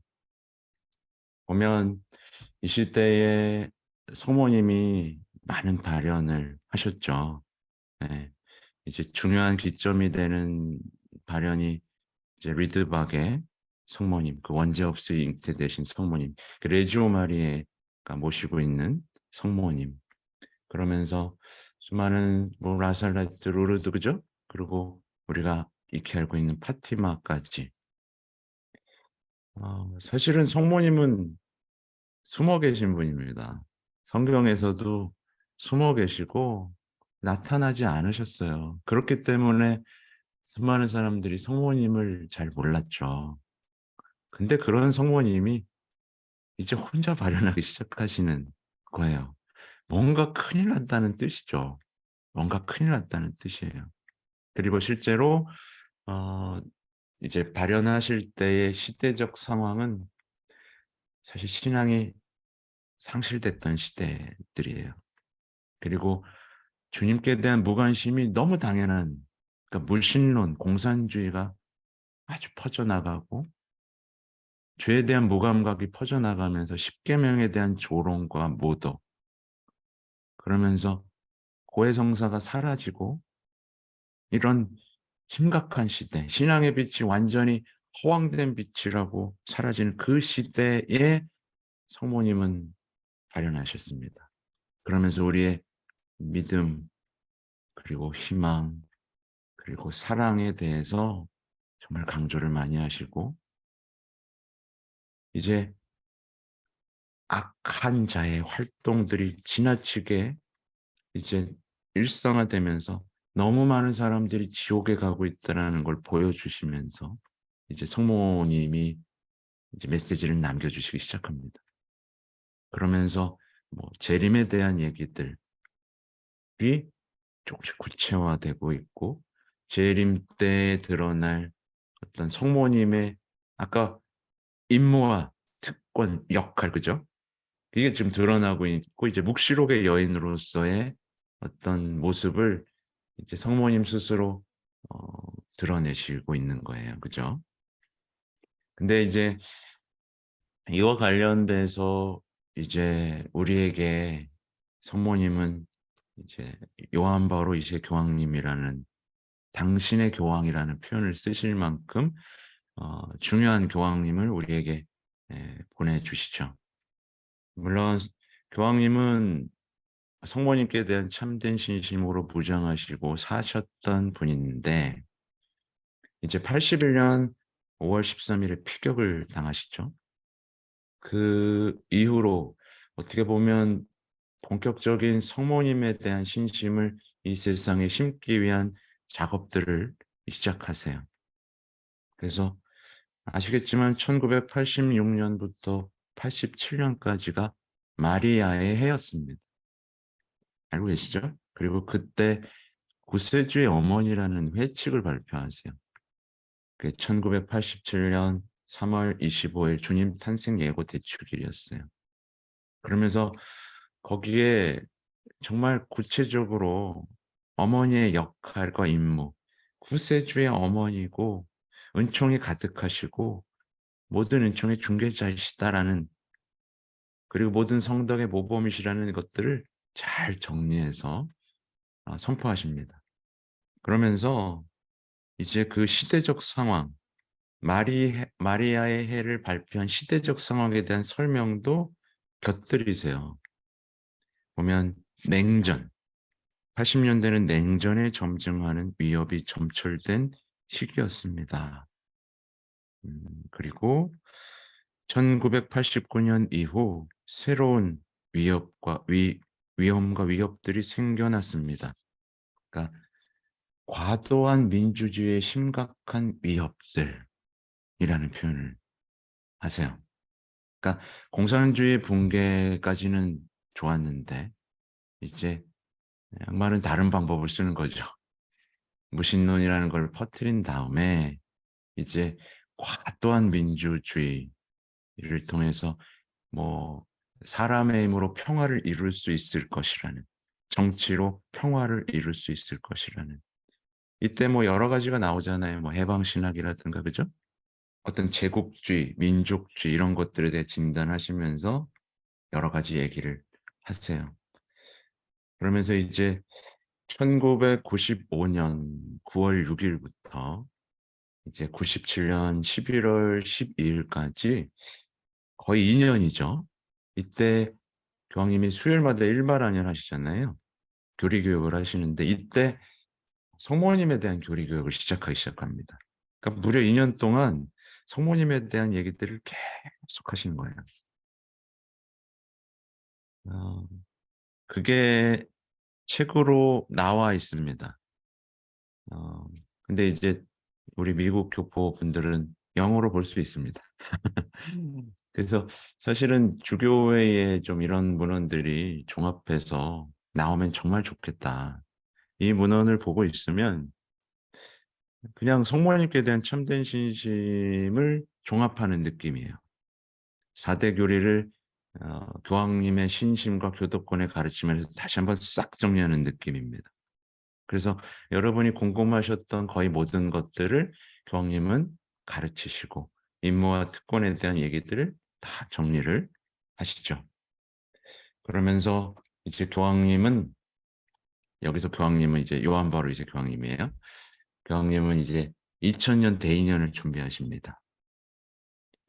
보면 이 시대에 성모님이 많은 발현을 하셨죠. 네. 이제 중요한 기점이 되는 발현이 이제 리드박의 성모님, 그 원죄 없이 잉태되신 성모님, 그 레지오 마리에가 모시고 있는 성모님. 그러면서 수많은 뭐 라살라트, 로르드 그죠? 그리고 우리가 익히 알고 있는 파티마까지. 사실은 성모님은 숨어 계신 분입니다. 성경에서도 숨어 계시고 나타나지 않으셨어요. 그렇기 때문에 수많은 사람들이 성모님을 잘 몰랐죠. 근데 그런 성모님이 이제 혼자 발현하기 시작하시는 거예요. 뭔가 큰일 났다는 뜻이죠. 뭔가 큰일 났다는 뜻이에요. 그리고 실제로 어 이제 발현하실 때의 시대적 상황은 사실 신앙이 상실됐던 시대들이에요. 그리고 주님께 대한 무관심이 너무 당연한, 그러니까 물신론, 공산주의가 아주 퍼져나가고, 죄에 대한 무감각이 퍼져나가면서 십계명에 대한 조롱과 모독, 그러면서 고해성사가 사라지고, 이런 심각한 시대, 신앙의 빛이 완전히 허황된 빛이라고 사라지는 그 시대에 성모님은 발현하셨습니다. 그러면서 우리의 믿음, 그리고 희망, 그리고 사랑에 대해서 정말 강조를 많이 하시고, 이제 악한 자의 활동들이 지나치게 이제 일상화되면서 너무 많은 사람들이 지옥에 가고 있다라는 걸 보여주시면서 이제 성모님이 이제 메시지를 남겨주시기 시작합니다. 그러면서 뭐 재림에 대한 얘기들이 조금씩 구체화되고 있고, 재림 때 드러날 어떤 성모님의 아까 임무와 특권, 역할, 그죠? 이게 지금 드러나고 있고, 이제 묵시록의 여인으로서의 어떤 모습을 이제 성모님 스스로 어, 드러내시고 있는 거예요, 그죠? 근데 이제 이와 관련돼서 이제 우리에게 성모님은 이제 요한 바로 이세 교황님이라는, 당신의 교황이라는 표현을 쓰실 만큼 중요한 교황님을 우리에게 보내주시죠. 물론 교황님은 성모님께 대한 참된 신심으로 무장하시고 사셨던 분인데, 이제 81년 5월 13일에 피격을 당하시죠. 그 이후로 어떻게 보면 본격적인 성모님에 대한 신심을 이 세상에 심기 위한 작업들을 시작하세요. 그래서 아시겠지만 1986년부터 87년까지가 마리아의 해였습니다. 알고 계시죠? 그리고 그때 구세주의 어머니라는 회칙을 발표하세요. 그 1987년 3월 25일 주님 탄생 예고 대축일이었어요. 그러면서 거기에 정말 구체적으로 어머니의 역할과 임무, 구세주의 어머니고 은총이 가득하시고 모든 은총의 중개자이시다라는, 그리고 모든 성덕의 모범이시라는 것들을 잘 정리해서 선포하십니다. 그러면서 이제 그 시대적 상황, 마리아의 해를 발표한 시대적 상황에 대한 설명도 곁들이세요. 보면 냉전, 80년대는 냉전에 점증하는 위협이 점철된 시기였습니다. 그리고 1989년 이후 새로운 위험과 위협들이 생겨났습니다. 그러니까 과도한 민주주의의 심각한 위협들이라는 표현을 하세요. 그러니까 공산주의 붕괴까지는 좋았는데 이제 양말은 다른 방법을 쓰는 거죠. 무신론이라는 걸 퍼뜨린 다음에 이제 과도한 민주주의를 통해서 뭐 사람의 힘으로 평화를 이룰 수 있을 것이라는, 정치로 평화를 이룰 수 있을 것이라는, 이때 뭐 여러 가지가 나오잖아요. 뭐 해방신학이라든가, 그죠? 어떤 제국주의, 민족주의 이런 것들에 대해 진단하시면서 여러 가지 얘기를 하세요. 그러면서 이제 1995년 9월 6일부터 이제 97년 11월 12일까지 거의 2년이죠. 이때 교황님이 수요일마다 일발안연 하시잖아요. 교리 교육을 하시는데 이때 성모님에 대한 교리 교육을 시작하기 시작합니다. 그러니까 무려 2년 동안 성모님에 대한 얘기들을 계속 하시는 거예요. 어, 그게 책으로 나와 있습니다. 어, 근데 이제 우리 미국 교포 분들은 영어로 볼 수 있습니다. 그래서 사실은 주교회에 좀 이런 문헌들이 종합해서 나오면 정말 좋겠다. 이 문헌을 보고 있으면 그냥 성모님께 대한 참된 신심을 종합하는 느낌이에요. 4대 교리를 교황님의 신심과 교도권의 가르침에서 다시 한번 싹 정리하는 느낌입니다. 그래서 여러분이 궁금하셨던 거의 모든 것들을 교황님은 가르치시고 임무와 특권에 대한 얘기들을 다 정리를 하시죠. 그러면서 이제 교황님은 여기서 교황님은 이제 요한 바로 이제 교황님이에요. 교황님은 이제 2000년 대인연을 준비하십니다.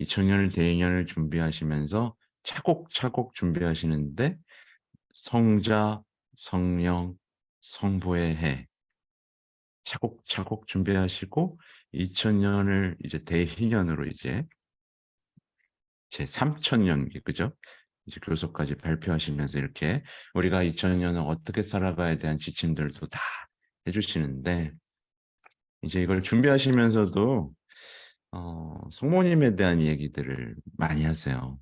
2000년 대인연을 준비하시면서 차곡차곡 준비하시는데 성자, 성령, 성부의 해 차곡차곡 준비하시고 2000년을 이제 대희년으로 이제 제 3000년기 그죠? 이제 교서까지 발표하시면서 이렇게 우리가 2000년을 어떻게 살아가야 대한 지침들도 다 해주시는데 이제 이걸 준비하시면서도 성모님에 대한 얘기들을 많이 하세요.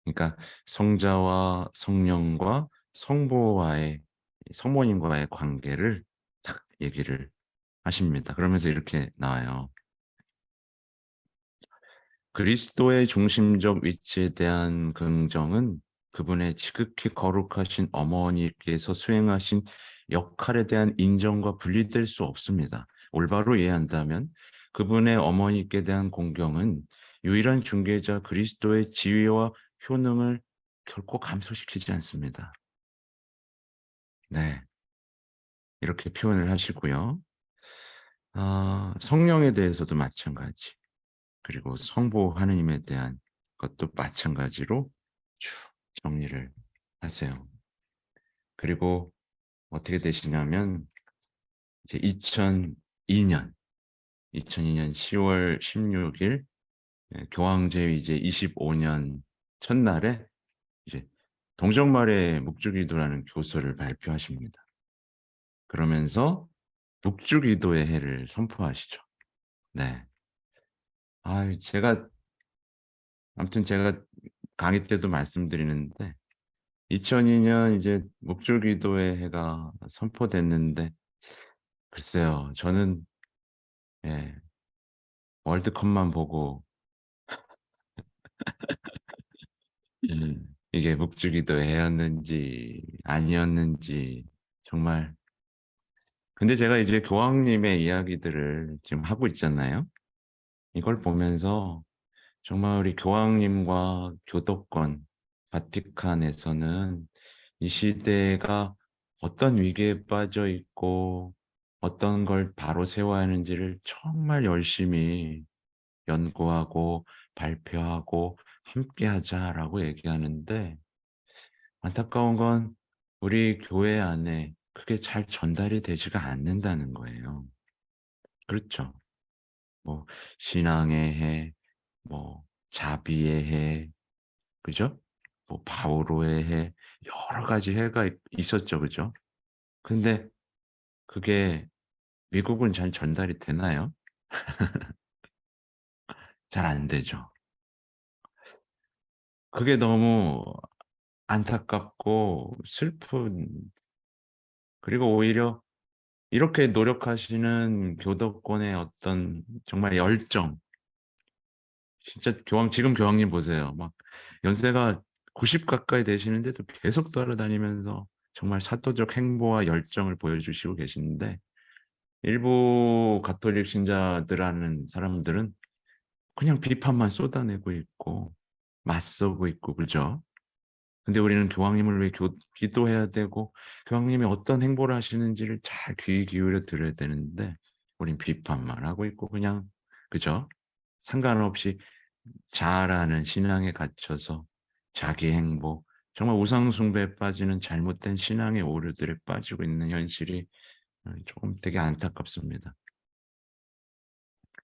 그러니까 성자와 성령과 성부와의 성모님과의 관계를 딱 얘기를 하십니다. 그러면서 이렇게 나와요. 그리스도의 중심적 위치에 대한 긍정은 그분의 지극히 거룩하신 어머니께서 수행하신 역할에 대한 인정과 분리될 수 없습니다. 올바로 이해한다면 그분의 어머니께 대한 공경은 유일한 중개자 그리스도의 지위와 효능을 결코 감소시키지 않습니다. 네, 이렇게 표현을 하시고요. 성령에 대해서도 마찬가지. 그리고 성부 하느님에 대한 것도 마찬가지로 쭉 정리를 하세요. 그리고 어떻게 되시냐면 이제 2002년 10월 16일 교황제위 이제 25년 첫날에 이제 동정말의 묵주기도라는 교서를 발표하십니다. 그러면서 묵주기도의 해를 선포하시죠. 네. 제가 아무튼 제가 강의 때도 말씀드리는데 2002년 이제 묵주기도의 해가 선포됐는데 글쎄요. 저는 예, 월드컵만 보고 이게 묵주기도의 해였는지 아니었는지 정말 근데 제가 이제 교황님의 이야기들을 지금 하고 있잖아요. 이걸 보면서 정말 우리 교황님과 교도권, 바티칸에서는 이 시대가 어떤 위기에 빠져 있고 어떤 걸 바로 세워야 하는지를 정말 열심히 연구하고 발표하고 함께 하자라고 얘기하는데 안타까운 건 우리 교회 안에 그게 잘 전달이 되지가 않는다는 거예요. 그렇죠. 뭐 신앙의 해, 뭐 자비의 해, 그죠? 뭐 바오로의 해, 여러 가지 해가 있었죠, 그죠? 근데 그게 미국은 잘 전달이 되나요? 잘 안 되죠. 그게 너무 안타깝고 슬픈 그리고 오히려 이렇게 노력하시는 교도권의 어떤 정말 열정 진짜 지금 교황님 보세요. 막 연세가 90 가까이 되시는데도 계속 따라다니면서 정말 사도적 행보와 열정을 보여주시고 계시는데 일부 가톨릭 신자들하는 사람들은 그냥 비판만 쏟아내고 있고 맞서고 있고 그죠? 근데 우리는 교황님을 위해 기도해야 되고 교황님이 어떤 행보를 하시는지를 잘 귀 기울여 들어야 되는데 우린 비판만 하고 있고 그냥 그죠? 상관없이 자아라는 신앙에 갇혀서 자기 행복 정말 우상 숭배에 빠지는 잘못된 신앙의 오류들에 빠지고 있는 현실이 조금 되게 안타깝습니다.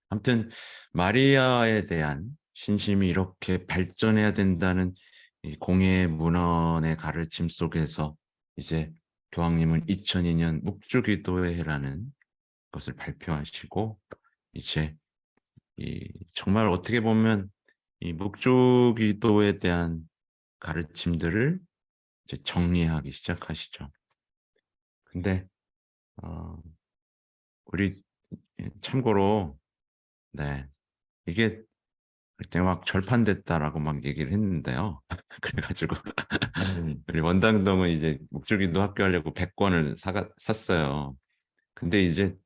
아무튼 마리아에 대한 신심이 이렇게 발전해야 된다는 이 공예 문헌의 가르침 속에서 이제 교황님은 2002년 묵주기도의 해라는 것을 발표하시고 이제 이 정말 어떻게 보면 이 묵주기도에 대한 가르침들을 이제 정리하기 시작하시죠. 근데 어, 우리 참고로 네 이게 그때 막 절판됐다라고 막 얘기를 했는데요. 그래가지고 우리 원당동은 이제 묵주기도 학교 하려고 100권을 샀어요. 근데 이제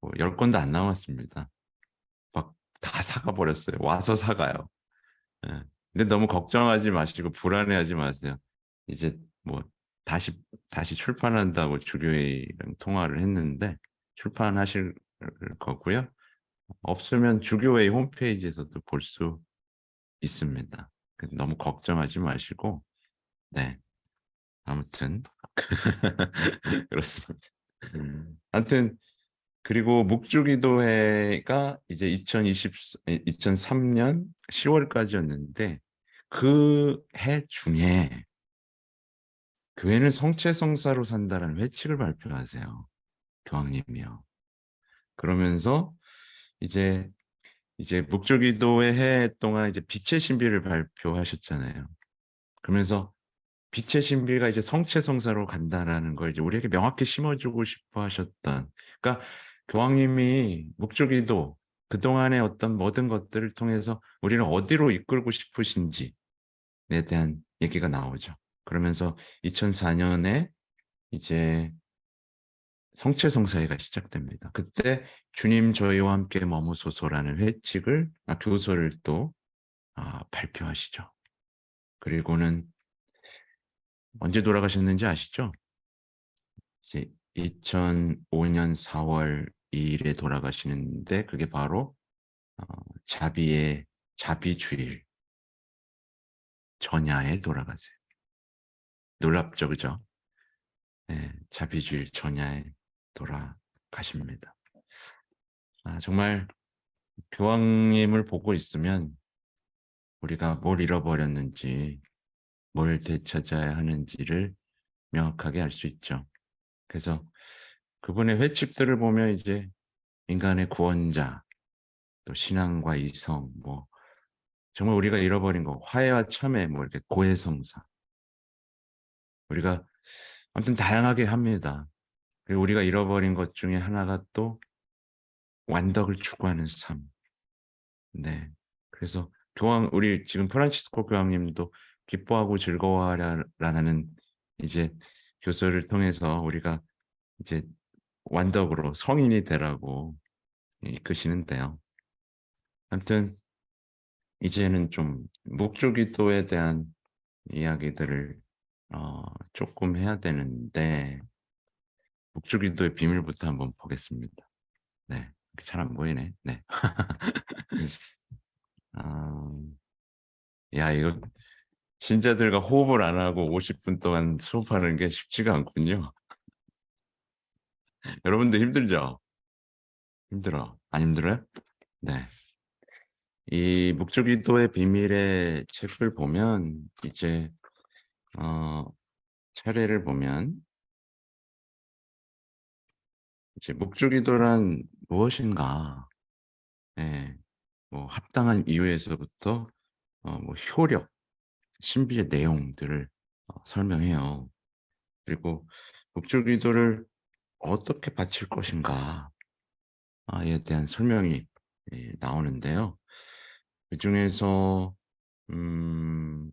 뭐 10권도 안 남았습니다. 막 다 사가 버렸어요. 와서 사가요. 예. 근데 너무 걱정하지 마시고 불안해하지 마세요. 이제 뭐 다시 출판한다고 주교회랑 통화를 했는데 출판하실 거고요. 없으면 주교회 홈페이지에서도 볼 수 있습니다. 너무 걱정하지 마시고 네 아무튼 그렇습니다. 아무튼 그리고 묵주기도회가 이제 2003년 10월까지였는데 그 해 중에 교회는 성체성사로 산다라는 회칙을 발표하세요. 교황님이요. 그러면서 이제 묵주기도회 해 동안 이제 빛의 신비를 발표하셨잖아요. 그러면서 빛의 신비가 이제 성체성사로 간다라는 걸 이제 우리에게 명확히 심어주고 싶어 하셨던. 그러니까 교황님이 묵주기도 그동안의 어떤 모든 것들을 통해서 우리를 어디로 이끌고 싶으신지에 대한 얘기가 나오죠. 그러면서 2004년에 이제 성체성사회가 시작됩니다. 그때 주님 저희와 함께 머무소서라는 회칙을 교서를 또 발표하시죠. 그리고는 언제 돌아가셨는지 아시죠? 이제 2005년 4월 2일에 돌아가시는데 그게 바로 자비의 자비주일 전야에 돌아가세요. 놀랍죠, 그죠? 네, 자비주일 전야에 돌아가십니다. 정말 교황님을 보고 있으면 우리가 뭘 잃어버렸는지, 뭘 되찾아야 하는지를 명확하게 알 수 있죠. 그래서 그분의 회칙들을 보면 이제 인간의 구원자, 또 신앙과 이성, 뭐 정말 우리가 잃어버린 거, 화해와 참회, 뭐 이렇게 고해성사, 우리가 아무튼 다양하게 합니다. 그리고 우리가 잃어버린 것 중에 하나가 또 완덕을 추구하는 삶. 네. 그래서 우리 지금 프란치스코 교황님도 기뻐하고 즐거워하라라는 이제 교서를 통해서 우리가 이제 완덕으로 성인이 되라고 이끄시는데요. 아무튼 이제는 좀 묵주기도에 대한 이야기들을 조금 해야 되는데 묵주기도의 비밀부터 한번 보겠습니다. 네, 잘 안 보이네. 네. 아, 야, 이거 신자들과 호흡을 안 하고 50분 동안 수업하는 게 쉽지가 않군요. 여러분도 힘들죠? 힘들어. 안 힘들어요? 네. 이 묵주기도의 비밀의 책을 보면 이제 어, 차례를 보면 이제 묵주기도란 무엇인가? 예, 뭐 합당한 이유에서부터 뭐 효력, 신비의 내용들을 설명해요. 그리고 묵주기도를 어떻게 바칠 것인가에 대한 설명이 나오는데요. 그중에서 음,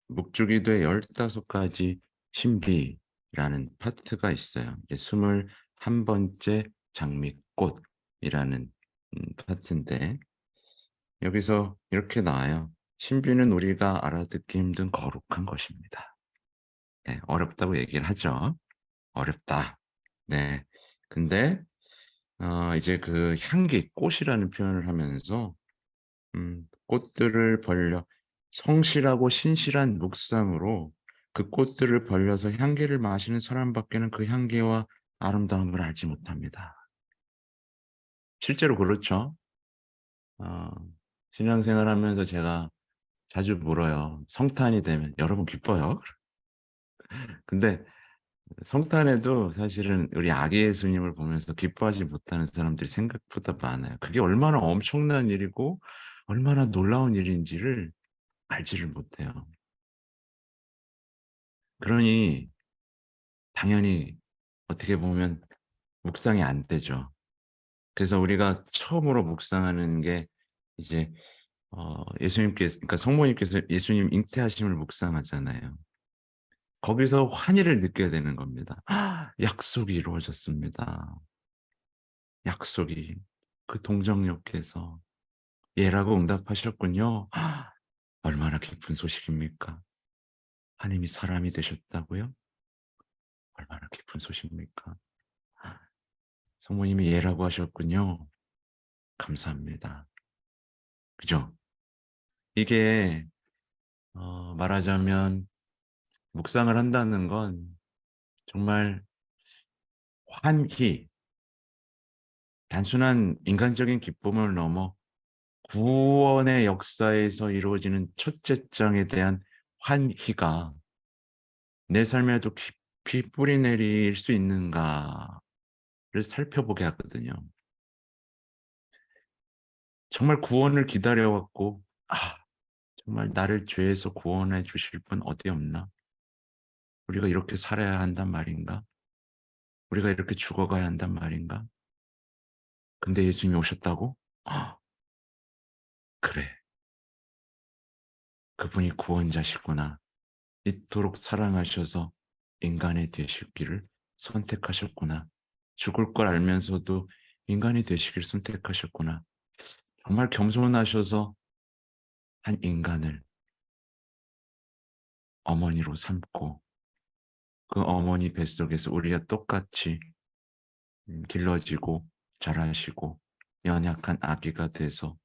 묵주기도의 15가지 신비라는 파트가 있어요. 이제 21번째 장미꽃이라는 파트인데 여기서 이렇게 나와요. 신비는 우리가 알아듣기 힘든 거룩한 것입니다. 네, 어렵다고 얘기를 하죠. 어렵다. 네. 근데 이제 그 향기, 꽃이라는 표현을 하면서 꽃들을 벌려 성실하고 신실한 묵상으로 그 꽃들을 벌려서 향기를 마시는 사람밖에는 그 향기와 아름다움을 알지 못합니다. 실제로 그렇죠. 어, 신앙생활하면서 제가 자주 물어요. 성탄이 되면 여러분 기뻐요? 근데 성탄에도 사실은 우리 아기 예수님을 보면서 기뻐하지 못하는 사람들이 생각보다 많아요. 그게 얼마나 엄청난 일이고 얼마나 놀라운 일인지를 알지를 못해요. 그러니 당연히 어떻게 보면 묵상이 안 되죠. 그래서 우리가 처음으로 묵상하는 게 이제 예수님께서, 그러니까 성모님께서 예수님 잉태하심을 묵상하잖아요. 거기서 환희를 느껴야 되는 겁니다. 약속이 이루어졌습니다. 약속이. 그 동정녀께서 예라고 응답하셨군요. 얼마나 기쁜 소식입니까? 하나님이 사람이 되셨다고요? 얼마나 기쁜 소식입니까? 성모님이 예라고 하셨군요. 감사합니다. 그죠? 이게 말하자면 묵상을 한다는 건 정말 환희, 단순한 인간적인 기쁨을 넘어 구원의 역사에서 이루어지는 첫째 장에 대한 환희가 내 삶에도 깊이 뿌리 내릴 수 있는가를 살펴보게 하거든요. 정말 구원을 기다려 왔고, 정말 나를 죄에서 구원해 주실 분 어디 없나? 우리가 이렇게 살아야 한단 말인가? 우리가 이렇게 죽어가야 한단 말인가? 근데 예수님이 오셨다고? 그래. 그분이 구원자시구나. 이토록 사랑하셔서 인간이 되시기를 선택하셨구나. 죽을 걸 알면서도 인간이 되시길 선택하셨구나. 정말 겸손하셔서 한 인간을 어머니로 삼고 그 어머니 뱃속에서 우리와 똑같이 길러지고 자라시고 연약한 아기가 돼서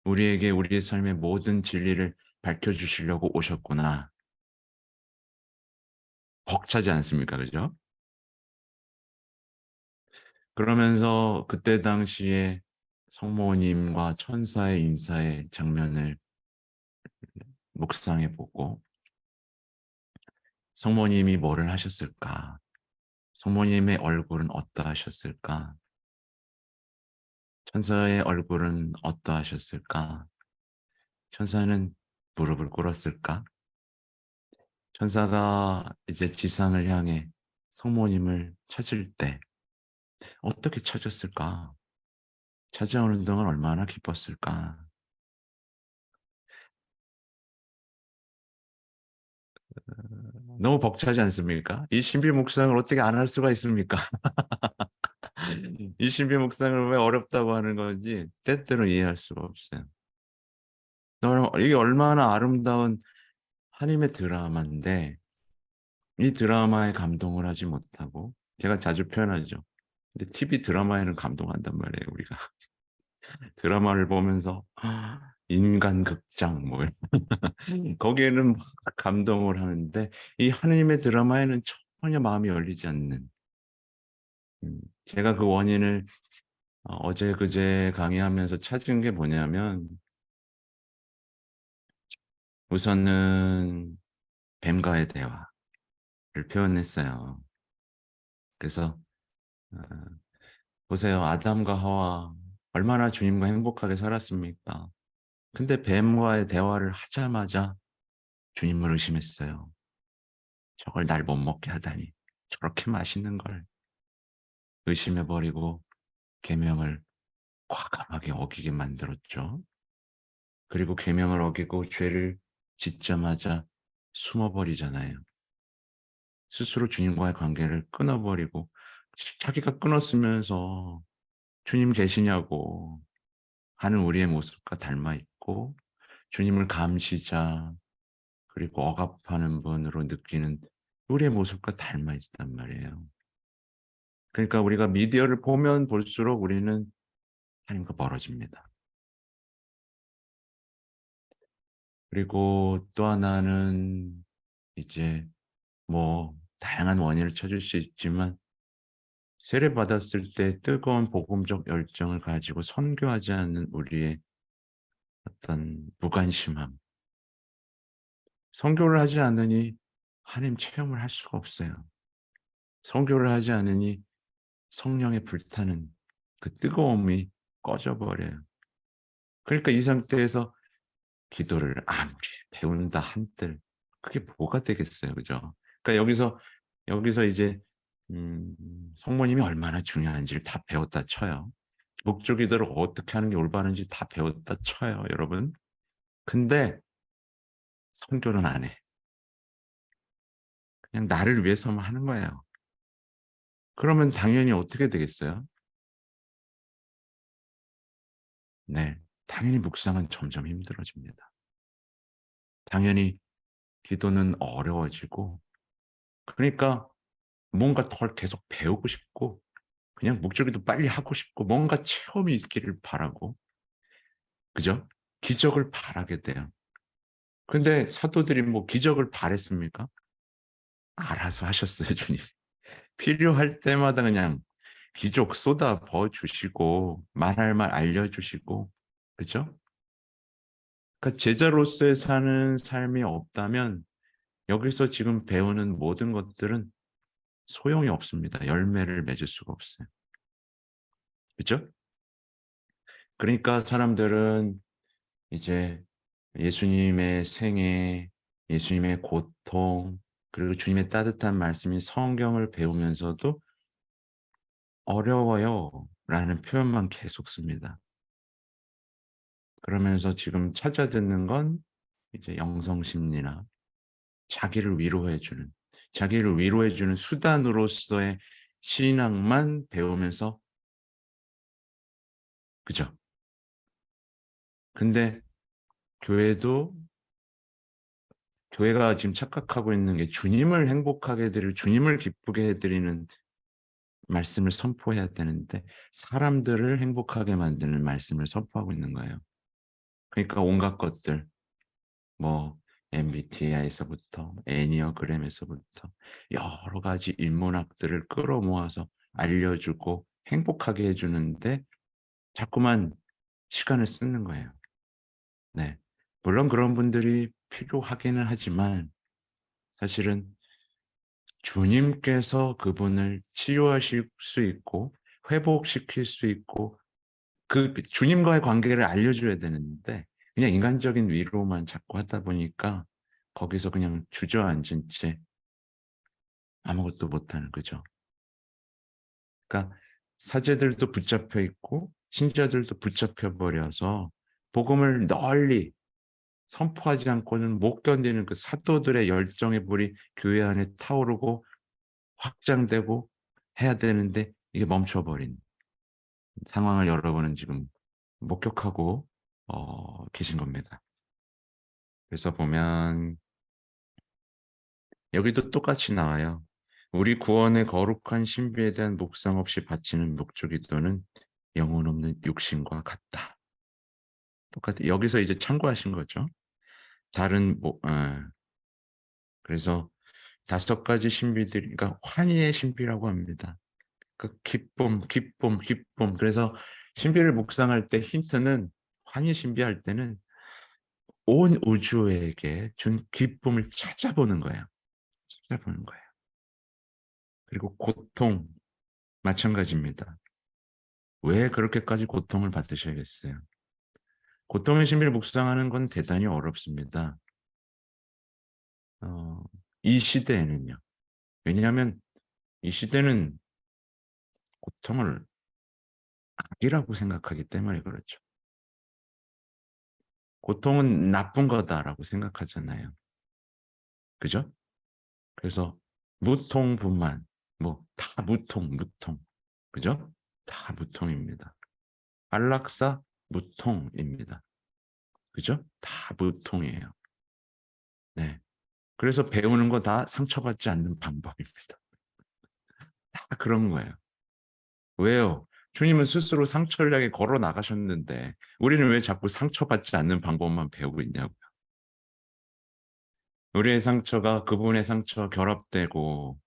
우리에게 우리의 삶의 모든 진리를 밝혀주시려고 오셨구나. 벅차지 않습니까? 그죠? 그러면서 그때 당시에 성모님과 천사의 인사의 장면을 묵상해 보고 성모님이 뭐를 하셨을까? 성모님의 얼굴은 어떠하셨을까? 천사의 얼굴은 어떠하셨을까? 천사는 무릎을 꿇었을까? 천사가 이제 지상을 향해 성모님을 찾을 때 어떻게 찾았을까? 찾아오는 동안 얼마나 기뻤을까? 너무 벅차지 않습니까? 이 신비 묵상을 어떻게 안 할 수가 있습니까? 이 신비 묵상을 왜 어렵다고 하는 건지 때때로 이해할 수가 없어요. 이게 얼마나 아름다운 하나님의 드라마인데 이 드라마에 감동을 하지 못하고 제가 자주 표현하죠. 근데 TV 드라마에는 감동한단 말이에요, 우리가. 드라마를 보면서 인간 극장 뭐 거기에는 막 감동을 하는데 이 하느님의 드라마에는 전혀 마음이 열리지 않는 제가 그 원인을 어제 그제 강의하면서 찾은 게 뭐냐면 우선은 뱀과의 대화를 표현했어요. 그래서 어, 보세요. 아담과 하와 얼마나 주님과 행복하게 살았습니까? 근데 뱀과의 대화를 하자마자 주님을 의심했어요. 저걸 날 못 먹게 하다니. 저렇게 맛있는 걸 의심해버리고 계명을 과감하게 어기게 만들었죠. 그리고 계명을 어기고 죄를 짓자마자 숨어버리잖아요. 스스로 주님과의 관계를 끊어버리고 자기가 끊었으면서 주님 계시냐고 하는 우리의 모습과 닮아 있고 주님을 감시자 그리고 억압하는 분으로 느끼는 우리의 모습과 닮아 있단 말이에요. 그러니까 우리가 미디어를 보면 볼수록 우리는 하나님과 멀어집니다. 그리고 또 하나는 이제 뭐 다양한 원인을 찾을 수 있지만 세례받았을 때 뜨거운 복음적 열정을 가지고 선교하지 않는 우리의 어떤 무관심함. 선교를 하지 않으니 하나님 체험을 할 수가 없어요. 선교를 하지 않으니 성령의 불타는 그 뜨거움이 꺼져 버려요. 그러니까 이 상태에서 기도를 아무리 배운다 한들 그게 뭐가 되겠어요, 그죠? 그러니까 여기서 이제 성모님이 얼마나 중요한지를 다 배웠다 쳐요. 목조 기도를 어떻게 하는 게 올바른지 다 배웠다 쳐요, 여러분. 근데 성교는 안 해. 그냥 나를 위해서만 하는 거예요. 그러면 당연히 어떻게 되겠어요? 네, 당연히 묵상은 점점 힘들어집니다. 당연히 기도는 어려워지고, 그러니까 뭔가 더 계속 배우고 싶고, 그냥 목적기도 빨리 하고 싶고, 뭔가 체험이 있기를 바라고, 그죠? 기적을 바라게 돼요. 근데 사도들이 뭐 기적을 바랬습니까? 알아서 하셨어요, 주님. 필요할 때마다 그냥 기적 쏟아 부어 주시고, 말할 말 알려주시고, 그죠? 그러니까 제자로서의 사는 삶이 없다면 여기서 지금 배우는 모든 것들은 소용이 없습니다. 열매를 맺을 수가 없어요. 그죠? 그러니까 사람들은 이제 예수님의 생애, 예수님의 고통, 그리고 주님의 따뜻한 말씀이 성경을 배우면서도 어려워요 라는 표현만 계속 씁니다. 그러면서 지금 찾아 듣는 건 이제 영성심리나 자기를 위로해 주는 수단으로서의 신앙만 배우면서, 그죠? 근데 교회도 교회가 지금 착각하고 있는 게 주님을 행복하게 해드릴, 주님을 기쁘게 해드리는 말씀을 선포해야 되는데 사람들을 행복하게 만드는 말씀을 선포하고 있는 거예요. 그러니까 온갖 것들, 뭐 MBTI에서부터 애니어그램에서부터 여러 가지 인문학들을 끌어모아서 알려주고 행복하게 해주는데 자꾸만 시간을 쓰는 거예요. 네. 물론 그런 분들이 필요하기는 하지만 사실은 주님께서 그분을 치유하실 수 있고 회복시킬 수 있고 그 주님과의 관계를 알려줘야 되는데 그냥 인간적인 위로만 자꾸 하다 보니까 거기서 그냥 주저앉은 채 아무것도 못하는 거죠. 그러니까 사제들도 붙잡혀 있고 신자들도 붙잡혀 버려서 복음을 널리 선포하지 않고는 못 견디는 그 사도들의 열정의 불이 교회 안에 타오르고 확장되고 해야 되는데 이게 멈춰버린 상황을 여러분은 지금 목격하고 계신 겁니다. 그래서 보면 여기도 똑같이 나와요. 우리 구원의 거룩한 신비에 대한 묵상 없이 바치는 목적기도는 영혼 없는 육신과 같다. 똑같아. 여기서 이제 참고하신 거죠. 다른 그래서 5가지 신비들이, 그러니까 환희의 신비라고 합니다. 그 기쁨, 기쁨, 기쁨. 그래서 신비를 묵상할 때 힌트는 환희 신비할 때는 온 우주에게 준 기쁨을 찾아보는 거예요. 찾아보는 거예요. 그리고 고통 마찬가지입니다. 왜 그렇게까지 고통을 받으셔야겠어요? 고통의 신비를 묵상하는 건 대단히 어렵습니다. 어, 이 시대에는요. 왜냐하면 이 시대는 고통을 악이라고 생각하기 때문에 그렇죠. 고통은 나쁜 거다라고 생각하잖아요. 그죠? 그래서 무통분만, 뭐 다 무통, 그죠? 다 무통입니다. 안락사 무통입니다. 그죠? 다 무통이에요. 네. 그래서 배우는 거 다 상처받지 않는 방법입니다. 다 그런 거예요. 왜요? 주님은 스스로 상처를 향해 걸어 나가셨는데 우리는 왜 자꾸 상처받지 않는 방법만 배우고 있냐고요. 우리의 상처가 그분의 상처와 결합되고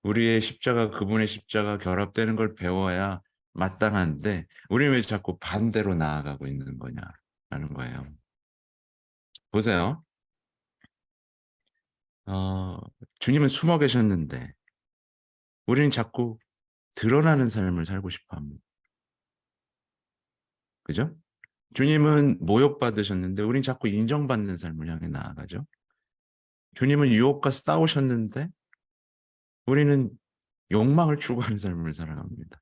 우리의 십자가 그분의 십자가 결합되는 걸 배워야 마땅한데 우리는 왜 자꾸 반대로 나아가고 있는 거냐라는 거예요. 보세요. 어, 주님은 숨어 계셨는데 우리는 자꾸 드러나는 삶을 살고 싶어 합니다. 그죠? 주님은 모욕받으셨는데 우린 자꾸 인정받는 삶을 향해 나아가죠. 주님은 유혹과 싸우셨는데 우리는 욕망을 추구하는 삶을 살아갑니다.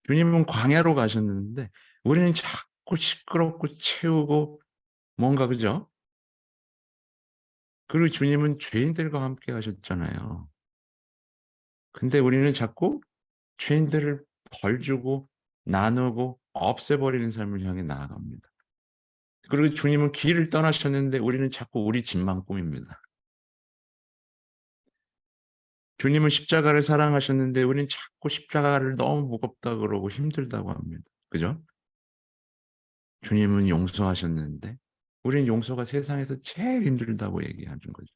주님은 광야로 가셨는데 우리는 자꾸 시끄럽고 채우고 뭔가 그죠? 그리고 주님은 죄인들과 함께 가셨잖아요. 근데 우리는 자꾸 죄인들을 벌 주고 나누고 없애버리는 삶을 향해 나아갑니다. 그리고 주님은 길을 떠나셨는데 우리는 자꾸 우리 집만 꾸밉니다. 주님은 십자가를 사랑하셨는데 우리는 자꾸 십자가를 너무 무겁다 그러고 힘들다고 합니다. 그죠? 주님은 용서하셨는데 우리는 용서가 세상에서 제일 힘들다고 얘기하는 거죠.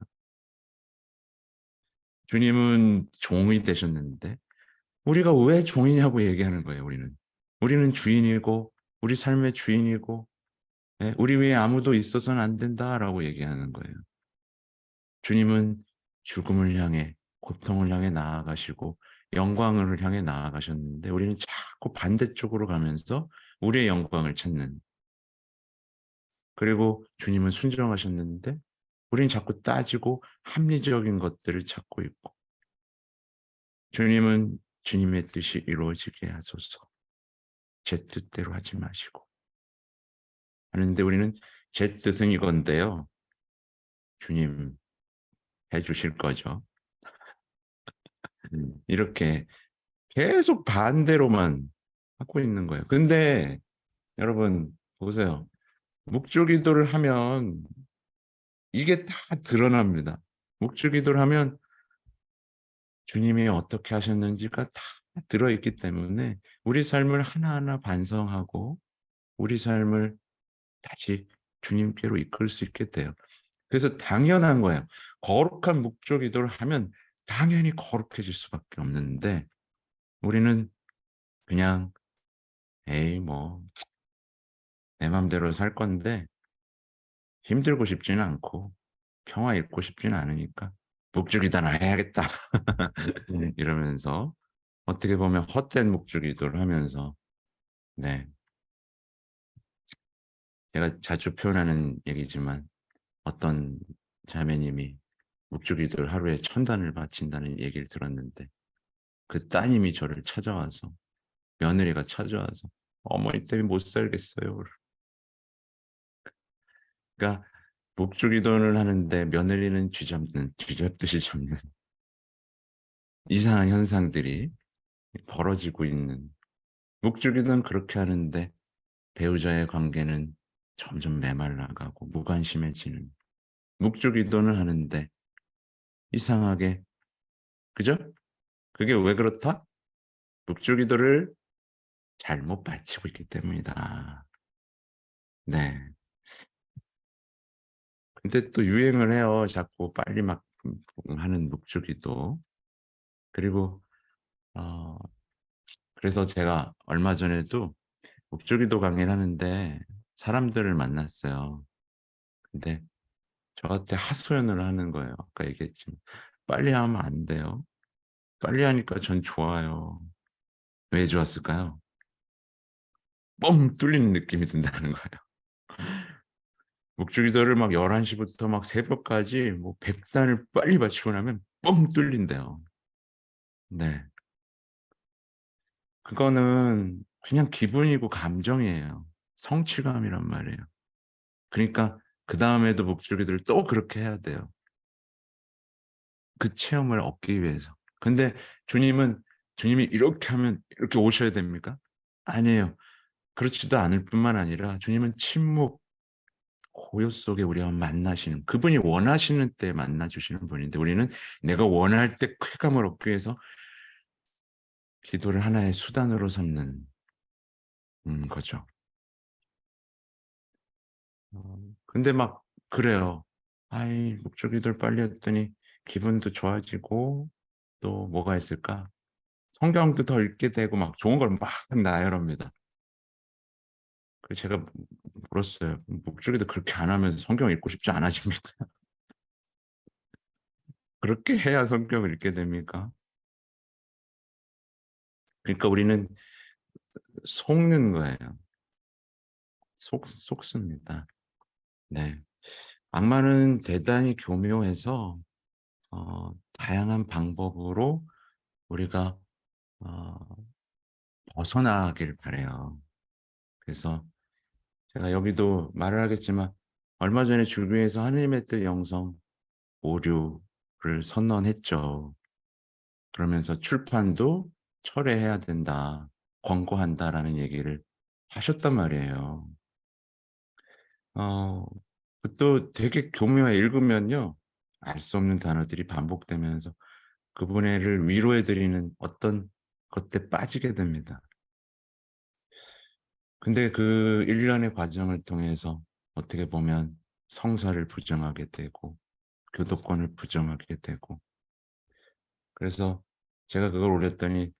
주님은 종이 되셨는데 우리가 왜 종이냐고 얘기하는 거예요, 우리는. 우리는 주인이고 우리 삶의 주인이고 예, 우리 위에 아무도 있어서는 안 된다라고 얘기하는 거예요. 주님은 죽음을 향해 고통을 향해 나아가시고 영광을 향해 나아가셨는데 우리는 자꾸 반대쪽으로 가면서 우리의 영광을 찾는 그리고 주님은 순종하셨는데 우리는 자꾸 따지고 합리적인 것들을 찾고 있고 주님은 주님의 뜻이 이루어지게 하소서 제 뜻대로 하지 마시고 하는데 우리는 제 뜻은 이건데요. 주님 해 주실 거죠. 이렇게 계속 반대로만 하고 있는 거예요. 근데 여러분 보세요. 묵주기도를 하면 이게 다 드러납니다. 묵주기도를 하면 주님이 어떻게 하셨는지가 다 들어있기 때문에 우리 삶을 하나하나 반성하고 우리 삶을 다시 주님께로 이끌 수 있게 돼요. 그래서 당연한 거예요. 거룩한 묵주기도를 하면 당연히 거룩해질 수밖에 없는데 우리는 그냥 에이 뭐 내 맘대로 살 건데 힘들고 싶지는 않고 평화 잃고 싶지는 않으니까 묵주기도나 해야겠다. 이러면서 어떻게 보면 헛된 묵주기도를 하면서 네 제가 자주 표현하는 얘기지만 어떤 자매님이 묵주기도를 하루에 1000단을 바친다는 얘기를 들었는데 그 따님이 저를 찾아와서 며느리가 찾아와서 어머니 때문에 못 살겠어요. 그러니까 묵주기도를 하는데 며느리는 쥐잡듯이 잡는 이상한 현상들이 벌어지고 있는 묵주기도는 그렇게 하는데 배우자의 관계는 점점 메말라가고 무관심해지는 묵주기도는 하는데 이상하게 그죠? 그게 왜 그렇다? 묵주기도를 잘못 바치고 있기 때문이다. 네. 근데 또 유행을 해요. 자꾸 빨리 막 하는 묵주기도. 그리고 어 그래서 제가 얼마 전에도 묵주기도 강의를 하는데 사람들을 만났어요. 근데 저한테 하소연을 하는 거예요. 아까 얘기했지만 빨리 하면 안 돼요. 빨리 하니까 전 좋아요. 왜 좋았을까요? 뻥 뚫리는 느낌이 든다는 거예요. 묵주기도를 막 11시부터 막 새벽까지 뭐 100단을 빨리 마치고 나면 뻥 뚫린대요. 네. 그거는 그냥 기분이고 감정이에요. 성취감이란 말이에요. 그러니까 그다음에도 묵주기도를 또 그렇게 해야 돼요. 그 체험을 얻기 위해서. 근데 주님이 이렇게 하면 이렇게 오셔야 됩니까? 아니에요. 그렇지도 않을 뿐만 아니라 주님은 침묵, 고요 속에 우리와 만나시는 그분이 원하시는 때 만나 주시는 분인데 우리는 내가 원할 때 쾌감을 얻기 위해서 기도를 하나의 수단으로 삼는 거죠. 근데 막 그래요. 아이 목적기도를 빨리 했더니 기분도 좋아지고 또 뭐가 있을까? 성경도 더 읽게 되고 막 좋은 걸 막 나열합니다. 그래서 제가 물었어요. 목적기도 그렇게 안 하면 성경 읽고 싶지 않아집니까? 그렇게 해야 성경을 읽게 됩니까? 그러니까 우리는 속는 거예요. 속습니다. 네. 악마는 대단히 교묘해서 다양한 방법으로 우리가 어 벗어나길 바라요. 그래서 제가 여기도 말을 하겠지만 얼마 전에 주교에서 하느님의 뜻 영성 오류를 선언했죠. 그러면서 "출판도 철회해야 된다. 권고한다."라는 얘기를 하셨단 말이에요. 어 또 되게 교묘해. 읽으면요. 알 수 없는 단어들이 반복되면서 그분을 위로해 드리는 어떤 것들에 빠지게 됩니다. 근데 그 일련의 과정을 통해서 어떻게 보면 성사를 부정하게 되고 교도권을 부정하게 되고, 그래서 제가 그걸 올렸더니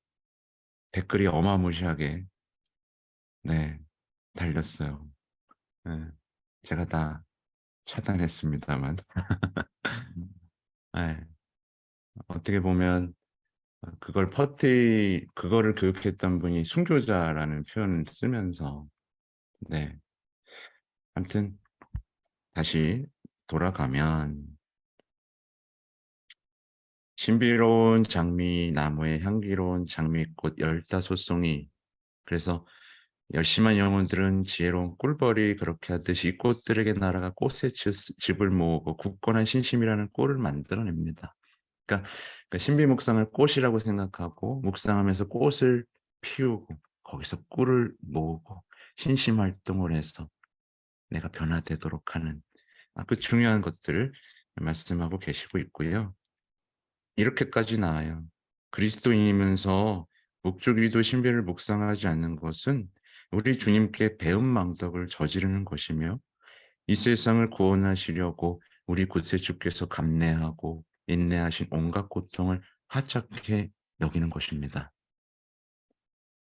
댓글이 어마무시하게, 네, 달렸어요. 예. 제가 다 차단했습니다만. 예. 어떻게 보면 그거를 교육했던 분이 순교자라는 표현을 쓰면서, 네. 아무튼 다시 돌아가면 신비로운 장미나무에 향기로운 장미꽃 15송이. 그래서 열심한 영혼들은 지혜로운 꿀벌이 그렇게 하듯이 이 꽃들에게 날아가 꽃의 즙을 모으고 굳건한 신심이라는 꿀을 만들어냅니다. 그러니까 신비 묵상을 꽃이라고 생각하고 묵상하면서 꽃을 피우고 거기서 꿀을 모으고 신심 활동을 해서 내가 변화되도록 하는, 그 중요한 것들을 말씀하고 계시고 있고요. 이렇게까지 나와요. 그리스도인이면서 목조기도 신비를 묵상하지 않는 것은 우리 주님께 배은망덕을 저지르는 것이며 이 세상을 구원하시려고 우리 구세주께서 감내하고 인내하신 온갖 고통을 하찮게 여기는 것입니다.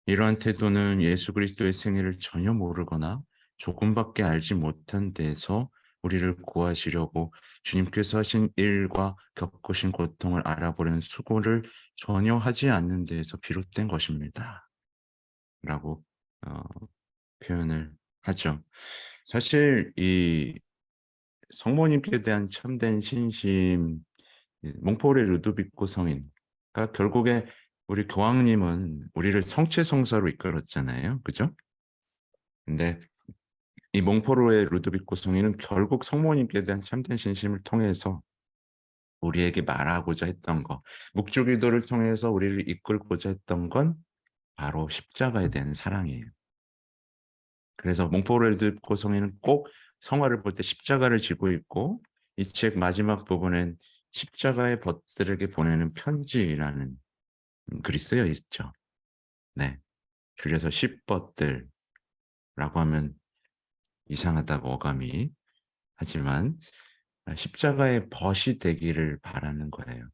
이러한 태도는 예수 그리스도의 생애를 전혀 모르거나 조금밖에 알지 못한 데에서 우리를 구하시려고 주님께서 하신 일과 겪으신 고통을 알아보려는 수고를 전혀 하지 않는 데에서 비롯된 것입니다. 라고 어 표현을 하죠. 사실 이 성모님께 대한 참된 신심, 이 몽포레 루도비코 성인, 그러니까 결국에 우리 교황님은 우리를 성체성사로 이끌었잖아요. 그죠? 근데 이 몽포르의 루도비코 성인은 결국 성모님께 대한 참된 신심을 통해서 우리에게 말하고자 했던 거, 묵주기도를 통해서 우리를 이끌고자 했던 건 바로 십자가에 대한 사랑이에요. 그래서 몽포르 루도비코 성인은 꼭 성화를 볼 때 십자가를 지고 있고 이 책 마지막 부분엔 십자가의 벗들에게 보내는 편지라는 글이 쓰여 있죠. 네. 줄여서 십벗들라고 하면 이상하다고 어감이 하지만 십자가의 벗이 되기를 바라는 거예요.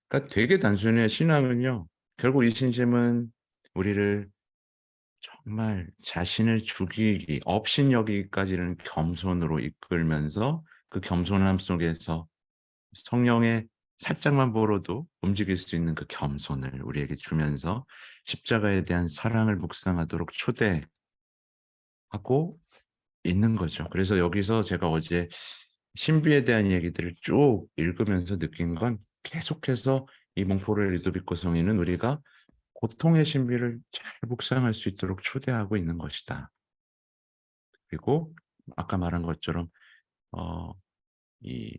그러니까 되게 단순해요. 신앙은요. 결국 이 신심은 우리를 정말 자신을 죽이기, 업신여기기까지는 겸손으로 이끌면서 그 겸손함 속에서 성령의 살짝만 보러도 움직일 수 있는 그 겸손을 우리에게 주면서 십자가에 대한 사랑을 묵상하도록 초대하고 있는 거죠. 그래서 여기서 제가 어제 신비에 대한 얘기들을 쭉 읽으면서 느낀 건 계속해서 이 몽포르 리도비코 성인은 우리가 고통의 신비를 잘 묵상할 수 있도록 초대하고 있는 것이다. 그리고 아까 말한 것처럼 어 이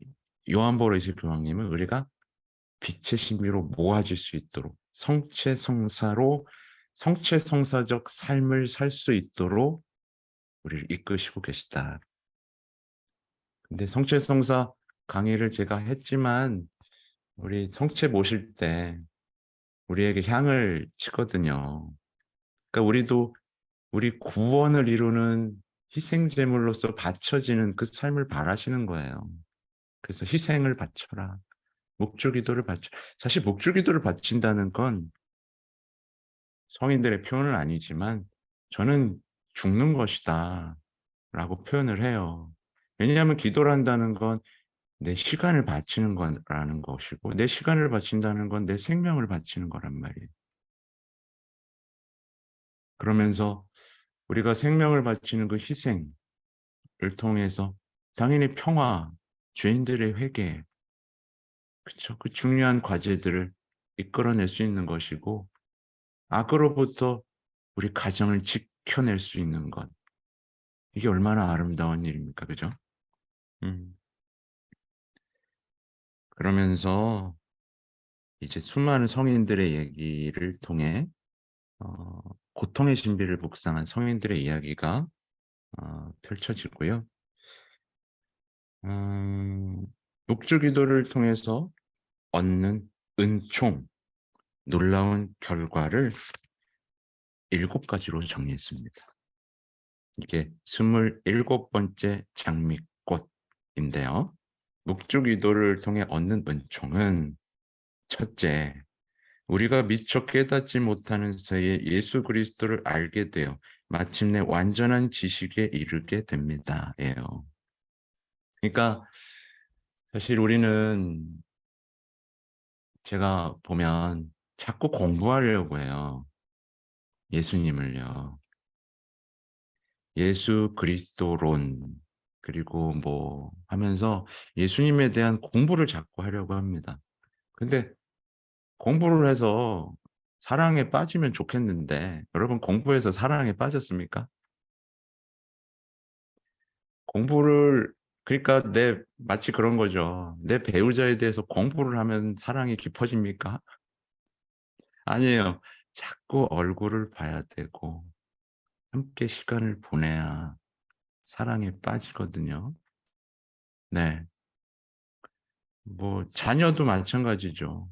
요한 보로스 교황님은 우리가 빛의 신비로 모아질 수 있도록 성체성사로 성체성사적 삶을 살 수 있도록 우리를 이끄시고 계시다. 근데 성체성사 강의를 제가 했지만 우리 성체 모실 때 우리에게 향을 치거든요. 그러니까 우리도 우리 구원을 이루는 희생 제물로서 바쳐지는 그 삶을 바라시는 거예요. 그래서 희생을 바쳐라. 묵주기도를 바쳐. 사실 묵주기도를 바친다는 건 성인들의 표현은 아니지만 저는 죽는 것이다라고 표현을 해요. 왜냐하면 기도를 한다는 건 내 시간을 바치는 거라는 것이고 내 시간을 바친다는 건 내 생명을 바치는 거란 말이에요. 그러면서 우리가 생명을 바치는 그 희생을 통해서 당연히 평화, 죄인들의 회개, 그렇죠? 그 중요한 과제들을 이끌어낼 수 있는 것이고 악으로부터 우리 가정을 지켜낼 수 있는 것. 이게 얼마나 아름다운 일입니까? 그죠? 음. 그러면서 이제 수많은 성인들의 얘기를 통해 어, 고통의 신비를 묵상한 성인들의 이야기가 펼쳐지고요. 음, 묵주기도를 통해서 얻는 은총, 놀라운 결과를 7가지로 정리했습니다. 이게 27번째 장미꽃인데요. 묵주기도를 통해 얻는 은총은 첫째, 우리가 미처 깨닫지 못하는 사이에 예수 그리스도를 알게 되어 마침내 완전한 지식에 이르게 됩니다. 예요. 그러니까 사실 우리는 제가 보면 자꾸 공부하려고 해요. 예수님을요. 예수 그리스도론 그리고 뭐 하면서 예수님에 대한 공부를 자꾸 하려고 합니다. 근데 공부를 해서 사랑에 빠지면 좋겠는데 여러분 공부해서 사랑에 빠졌습니까? 공부를 그러니까 내 마치 그런 거죠. 내 배우자에 대해서 공부를 하면 사랑이 깊어집니까? 아니에요. 자꾸 얼굴을 봐야 되고 함께 시간을 보내야 사랑에 빠지거든요. 네. 뭐 자녀도 마찬가지죠.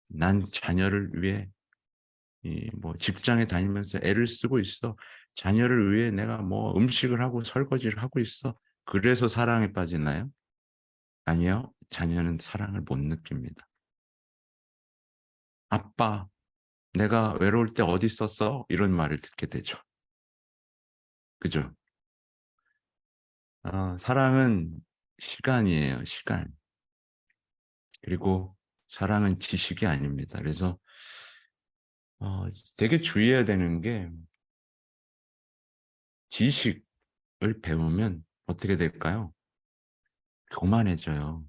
난 자녀를 위해 이 뭐 직장에 다니면서 애를 쓰고 있어. 자녀를 위해 내가 뭐 음식을 하고 설거지를 하고 있어. 그래서 사랑에 빠지나요? 아니요. 자녀는 사랑을 못 느낍니다. 아빠, 내가 외로울 때 어디 있었어? 이런 말을 듣게 되죠. 그죠? 사랑은 시간이에요, 시간. 그리고 사랑은 지식이 아닙니다. 그래서 되게 주의해야 되는 게 지식을 배우면 어떻게 될까요? 교만해져요.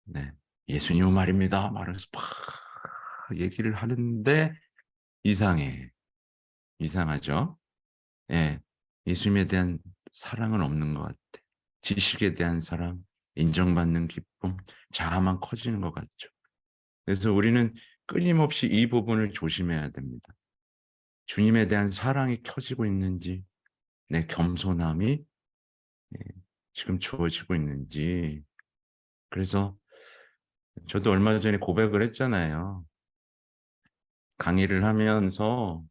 네. 예수님은 말입니다. 말해서 팍 얘기를 하는데 이상해. 이상하죠? 예. 예수님에 대한 사랑은 없는 것 같아. 지식에 대한 사랑, 인정받는 기쁨, 자아만 커지는 것 같죠. 그래서 우리는 끊임없이 이 부분을 조심해야 됩니다. 주님에 대한 사랑이 켜지고 있는지, 내 겸손함이 예, 지금 주어지고 있는지. 그래서 저도 얼마 전에 고백을 했잖아요. 강의를 하면서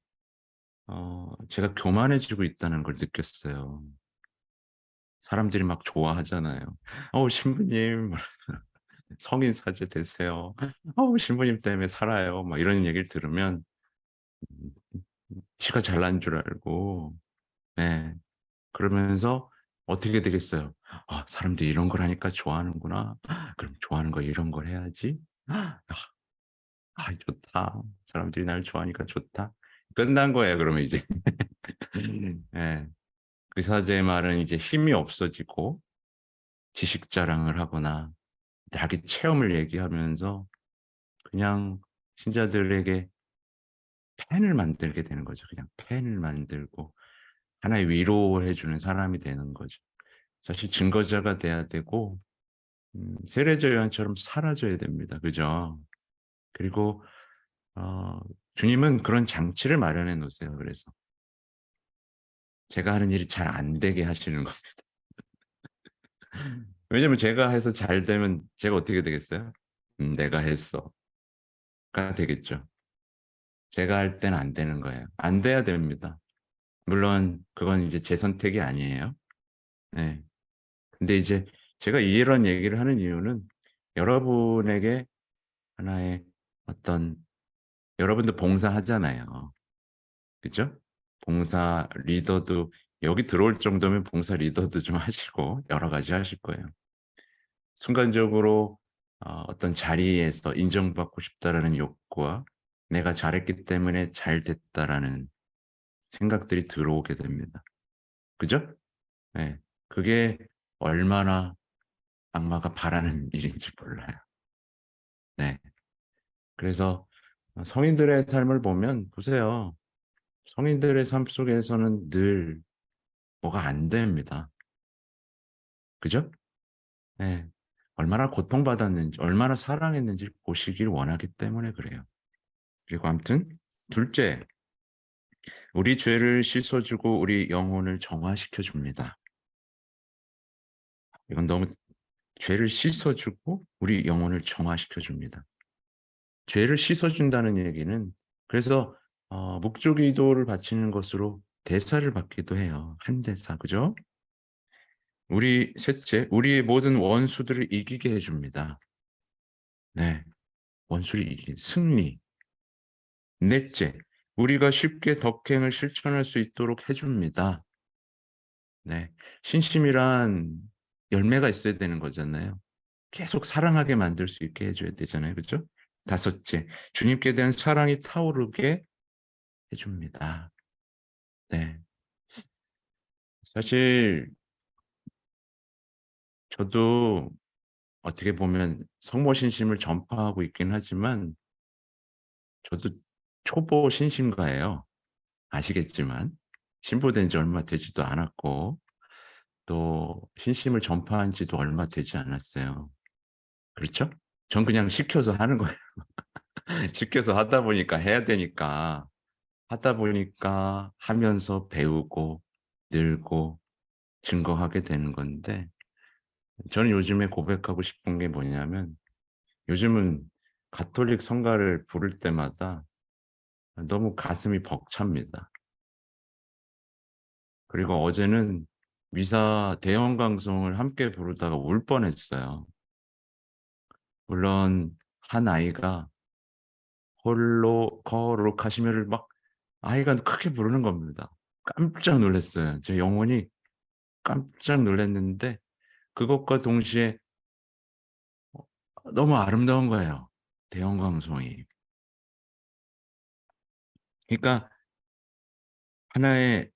제가 교만해지고 있다는 걸 느꼈어요. 사람들이 막 좋아하잖아요. 신부님 성인 사제 되세요. 신부님 때문에 살아요. 막 이런 얘기를 들으면 음, 지가 잘난 줄 알고, 네. 그러면서 어떻게 되겠어요? 사람들이 이런 걸 하니까 좋아하는구나. 그럼 좋아하는 거 이런 걸 해야지. 좋다. 사람들이 날 좋아하니까 좋다. 끝난 거예요. 그러면 이제. 네. 그 사제의 말은 이제 힘이 없어지고 지식 자랑을 하거나 자기 체험을 얘기하면서 그냥 신자들에게 팬을 만들게 되는 거죠. 그냥 팬을 만들고 하나의 위로해 주는 사람이 되는 거죠. 사실 증거자가 돼야 되고 세례자 요한처럼 사라져야 됩니다. 그죠? 그리고 주님은 그런 장치를 마련해 놓으세요. 그래서 제가 하는 일이 잘 안 되게 하시는 겁니다. 왜냐면 제가 해서 잘 되면 제가 어떻게 되겠어요? 내가 했어가 되겠죠. 제가 할 때는 안 되는 거예요. 안 돼야 됩니다. 물론 그건 이제 제 선택이 아니에요. 네. 근데 이제 제가 이런 얘기를 하는 이유는 여러분에게 하나의 어떤 여러분도 봉사하잖아요. 그죠? 봉사 리더도 여기 들어올 정도면 봉사 리더도 좀 하시고 여러 가지 하실 거예요. 순간적으로 어떤 자리에서 인정받고 싶다라는 욕구와 내가 잘했기 때문에 잘 됐다라는 생각들이 들어오게 됩니다. 그죠? 네. 그게 얼마나 악마가 바라는 일인지 몰라요. 네. 그래서 성인들의 삶을 보면 보세요. 성인들의 삶 속에서는 늘 뭐가 안 됩니다. 그죠? 네. 얼마나 고통받았는지, 얼마나 사랑했는지 보시길 원하기 때문에 그래요. 그리고 아무튼 둘째, 우리 죄를 씻어주고 우리 영혼을 정화시켜 줍니다. 이건 너무 죄를 씻어주고 우리 영혼을 정화시켜 줍니다. 죄를 씻어준다는 얘기는 그래서 묵주기도를 바치는 것으로 대사를 받기도 해요. 한대사, 그죠? 셋째, 우리의 모든 원수들을 이기게 해줍니다. 네, 원수를 이긴 승리. 넷째, 우리가 쉽게 덕행을 실천할 수 있도록 해줍니다. 네, 신심이란 열매가 있어야 되는 거잖아요. 계속 사랑하게 만들 수 있게 해줘야 되잖아요, 그죠? 다섯째, 주님께 대한 사랑이 타오르게 해줍니다. 네, 사실 저도 어떻게 보면 성모 신심을 전파하고 있긴 하지만 저도 초보 신심가예요. 아시겠지만 신부된 지 얼마 되지도 않았고 또 신심을 전파한 지도 얼마 되지 않았어요. 그렇죠? 전 그냥 시켜서 하는 거예요. 시켜서 하다 보니까 해야 되니까 하다 보니까 하면서 배우고 늘고 증거하게 되는 건데 저는 요즘에 고백하고 싶은 게 뭐냐면 요즘은 가톨릭 성가를 부를 때마다 너무 가슴이 벅찹니다. 그리고 어제는 미사 대형 방송을 함께 부르다가 울 뻔했어요. 물론 한 아이가 홀로 거룩하시며를 막 아이가 크게 부르는 겁니다. 깜짝 놀랐어요. 제 영혼이 깜짝 놀랐는데 그것과 동시에 너무 아름다운 거예요. 대형 방송이. 그러니까 하나의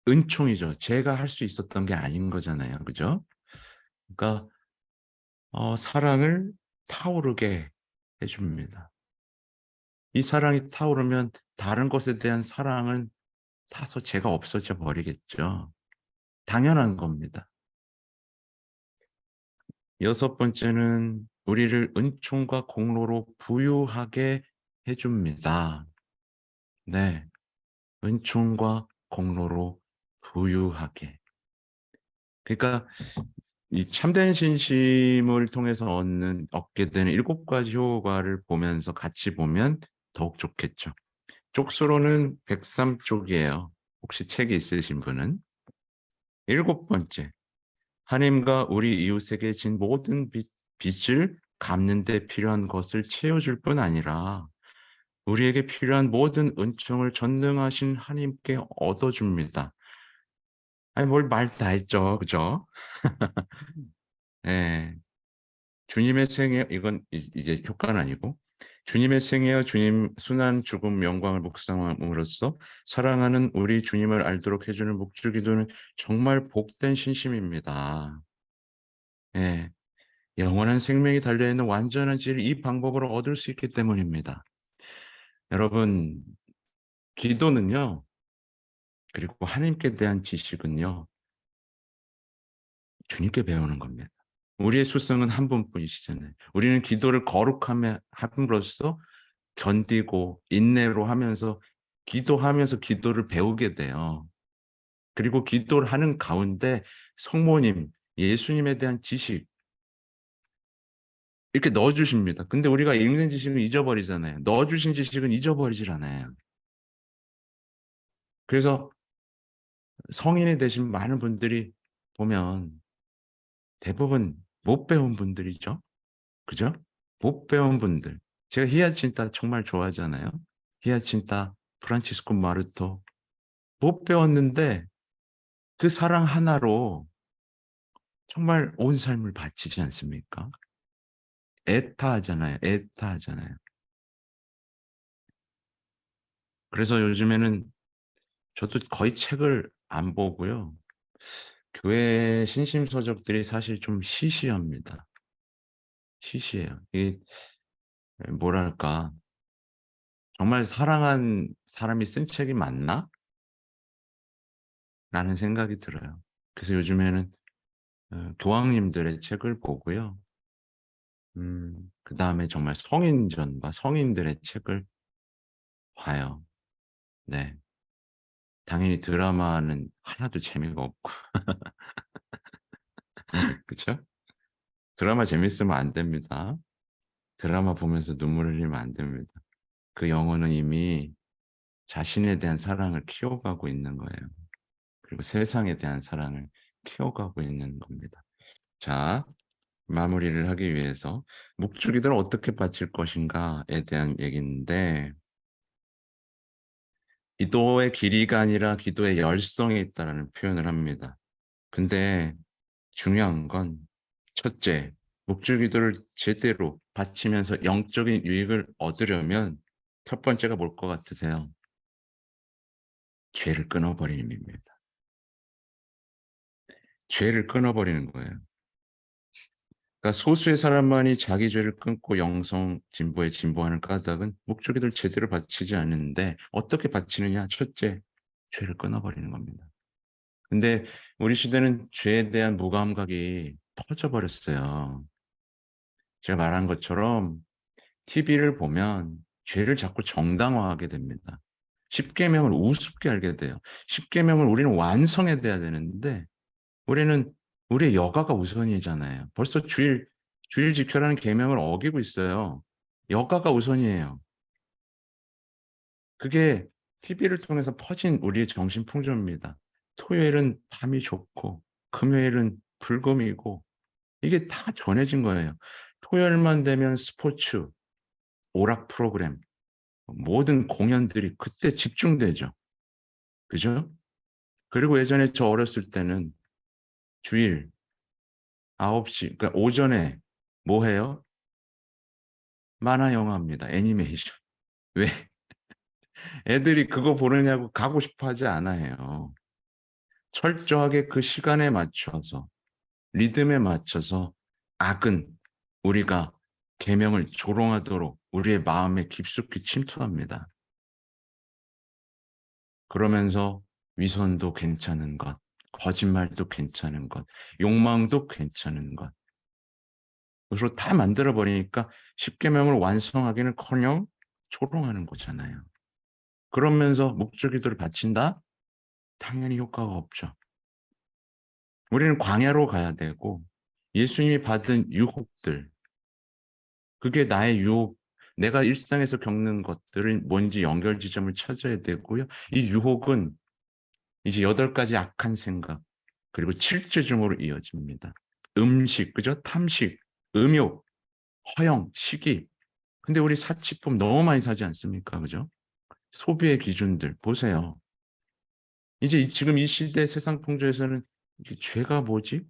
은총이죠. 제가 할 수 있었던 게 아닌 거잖아요. 그죠? 그러니까 사랑을 타오르게 해 줍니다. 이 사랑이 타오르면 다른 것에 대한 사랑은 타서 제가 없어져 버리겠죠. 당연한 겁니다. 여섯 번째는 우리를 은총과 공로로 부유하게 해 줍니다. 네. 은총과 공로로 부유하게. 그러니까 이 참된 신심을 통해서 얻게 되는 일곱 가지 효과를 보면서 같이 보면 더욱 좋겠죠. 쪽수로는 103쪽이에요. 혹시 책이 있으신 분은. 일곱 번째, 하나님과 우리 이웃에게 진 모든 빚을 갚는 데 필요한 것을 채워줄 뿐 아니라 우리에게 필요한 모든 은총을 전능하신 하나님께 얻어줍니다. 아니, 뭘 말 다 했죠. 그죠? 예. 주님의 생애, 이건 이제 효과는 아니고, 주님의 생애와 주님 순한 죽음 영광을 묵상함으로써 사랑하는 우리 주님을 알도록 해주는 묵주기도는 정말 복된 신심입니다. 예. 영원한 생명이 달려있는 완전한 지혜를 이 방법으로 얻을 수 있기 때문입니다. 여러분, 기도는요, 그리고 하나님께 대한 지식은요, 주님께 배우는 겁니다. 우리의 수성은 한 분뿐이시잖아요. 우리는 기도를 함으로써 견디고 인내로 하면서 기도하면서 기도를 배우게 돼요. 그리고 기도를 하는 가운데 성모님, 예수님에 대한 지식 이렇게 넣어주십니다. 근데 우리가 읽는 지식은 잊어버리잖아요. 넣어주신 지식은 잊어버리질 않아요. 그래서 성인이 되신 많은 분들이 보면 대부분 못 배운 분들이죠. 그죠? 못 배운 분들. 제가 히아친타 정말 좋아하잖아요. 히아친타, 프란치스코 마르토. 못 배웠는데 그 사랑 하나로 정말 온 삶을 바치지 않습니까? 애타하잖아요. 애타하잖아요. 그래서 요즘에는 저도 거의 책을 안 보고요. 교회 신심서적들이 사실 좀 시시합니다. 시시해요. 이게 뭐랄까, 정말 사랑한 사람이 쓴 책이 맞나? 라는 생각이 들어요. 그래서 요즘에는 교황님들의 책을 보고요. 그다음에 정말 성인전과 성인들의 책을 봐요. 네. 당연히 드라마는 하나도 재미가 없고 그쵸? 드라마 재밌으면 안 됩니다. 드라마 보면서 눈물 흘리면 안 됩니다. 그 영혼은 이미 자신에 대한 사랑을 키워가고 있는 거예요. 그리고 세상에 대한 사랑을 키워가고 있는 겁니다. 자, 마무리를 하기 위해서 목줄기들을 어떻게 바칠 것인가에 대한 얘기인데, 기도의 길이가 아니라 기도의 열성에 있다라는 표현을 합니다. 근데 중요한 건 첫째, 목줄기도를 제대로 바치면서 영적인 유익을 얻으려면 첫 번째가 뭘 것 같으세요? 죄를 끊어버림입니다. 죄를 끊어버리는 거예요. 그러니까 소수의 사람만이 자기 죄를 끊고 영성 진보에 진보하는 까닭은 목줄기도를 제대로 바치지 않는데 어떻게 바치느냐? 첫째, 죄를 끊어버리는 겁니다. 근데 우리 시대는 죄에 대한 무감각이 퍼져버렸어요. 제가 말한 것처럼 TV를 보면 죄를 자꾸 정당화하게 됩니다. 십계명을 우습게 알게 돼요. 십계명을 우리는 완성해야 되는데 우리는 우리의 여가가 우선이잖아요. 벌써 주일 지켜라는 계명을 어기고 있어요. 여가가 우선이에요. 그게 TV를 통해서 퍼진 우리의 정신 풍조입니다. 토요일은 밤이 좋고 금요일은 불금이고 이게 다 전해진 거예요. 토요일만 되면 스포츠, 오락 프로그램, 모든 공연들이 그때 집중되죠. 그죠? 그리고 예전에 저 어렸을 때는 주일 9시, 그러니까 오전에 뭐 해요? 만화 영화입니다. 애니메이션. 왜? 애들이 그거 보느냐고 가고 싶어 하지 않아요. 철저하게 그 시간에 맞춰서, 리듬에 맞춰서 악은 우리가 계명을 조롱하도록 우리의 마음에 깊숙이 침투합니다. 그러면서 위선도 괜찮은 것, 거짓말도 괜찮은 것, 욕망도 괜찮은 것. 그것으로 다 만들어 버리니까 십계명을 완성하기는커녕 조롱하는 거잖아요. 그러면서 목적기도를 바친다? 당연히 효과가 없죠. 우리는 광야로 가야 되고 예수님이 받은 유혹들, 그게 나의 유혹, 내가 일상에서 겪는 것들은 뭔지 연결 지점을 찾아야 되고요. 이 유혹은 이제 8가지 악한 생각, 그리고 7죄중으로 이어집니다. 음식, 그죠? 탐식, 음욕, 허영, 시기. 근데 우리 사치품 너무 많이 사지 않습니까? 그죠? 소비의 기준들 보세요. 이제 지금 이 시대 세상 풍조에서는 이게 죄가 뭐지?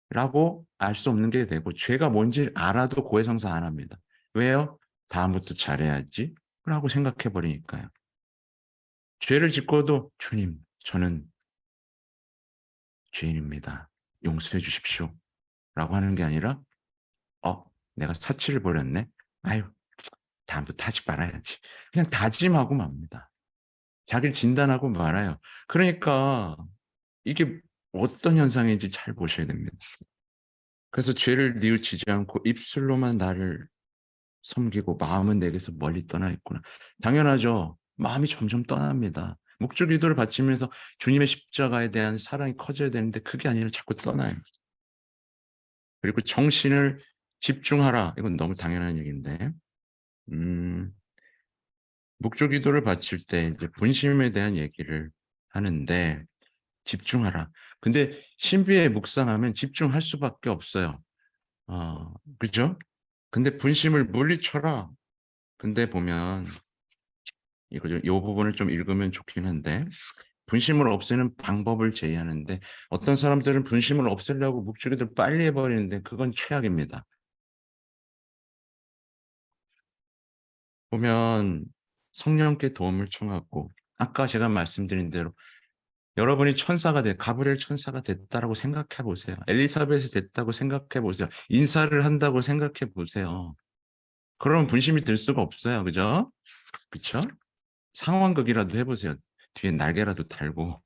라고 알 수 없는 게 되고 죄가 뭔지 알아도 고해성사 안 합니다. 왜요? 다음부터 잘해야지 라고 생각해 버리니까요. 죄를 짓고도 주님, 저는 죄인입니다. 용서해 주십시오. 라고 하는 게 아니라 내가 사치를 벌였네. 아유, 다음부터 하지 말아야지. 그냥 다짐하고 맙니다. 자기를 진단하고 말아요. 그러니까 이게 어떤 현상인지 잘 보셔야 됩니다. 그래서 죄를 뉘우치지 않고 입술로만 나를 섬기고 마음은 내게서 멀리 떠나 있구나. 당연하죠. 마음이 점점 떠납니다. 목줄 기도를 바치면서 주님의 십자가에 대한 사랑이 커져야 되는데 그게 아니라 자꾸 떠나요. 그리고 정신을 집중하라. 이건 너무 당연한 얘기인데. 음, 목줄 기도를 바칠 때 이제 분심에 대한 얘기를 하는데 집중하라. 근데 신비에 묵상하면 집중할 수밖에 없어요. 그죠? 근데 분심을 물리쳐라. 근데 보면 이 부분을 좀 읽으면 좋긴 한데 분심을 없애는 방법을 제의하는데 어떤 사람들은 분심을 없애려고 묵주기를 빨리 해버리는데 그건 최악입니다. 보면 성령께 도움을 청하고 아까 제가 말씀드린 대로 여러분이 가브리엘 천사가 됐다라고 생각해 보세요. 엘리사벳이 됐다고 생각해 보세요. 인사를 한다고 생각해 보세요. 그러면 분심이 들 수가 없어요. 그죠? 그쵸? 상황극이라도 해보세요. 뒤에 날개라도 달고.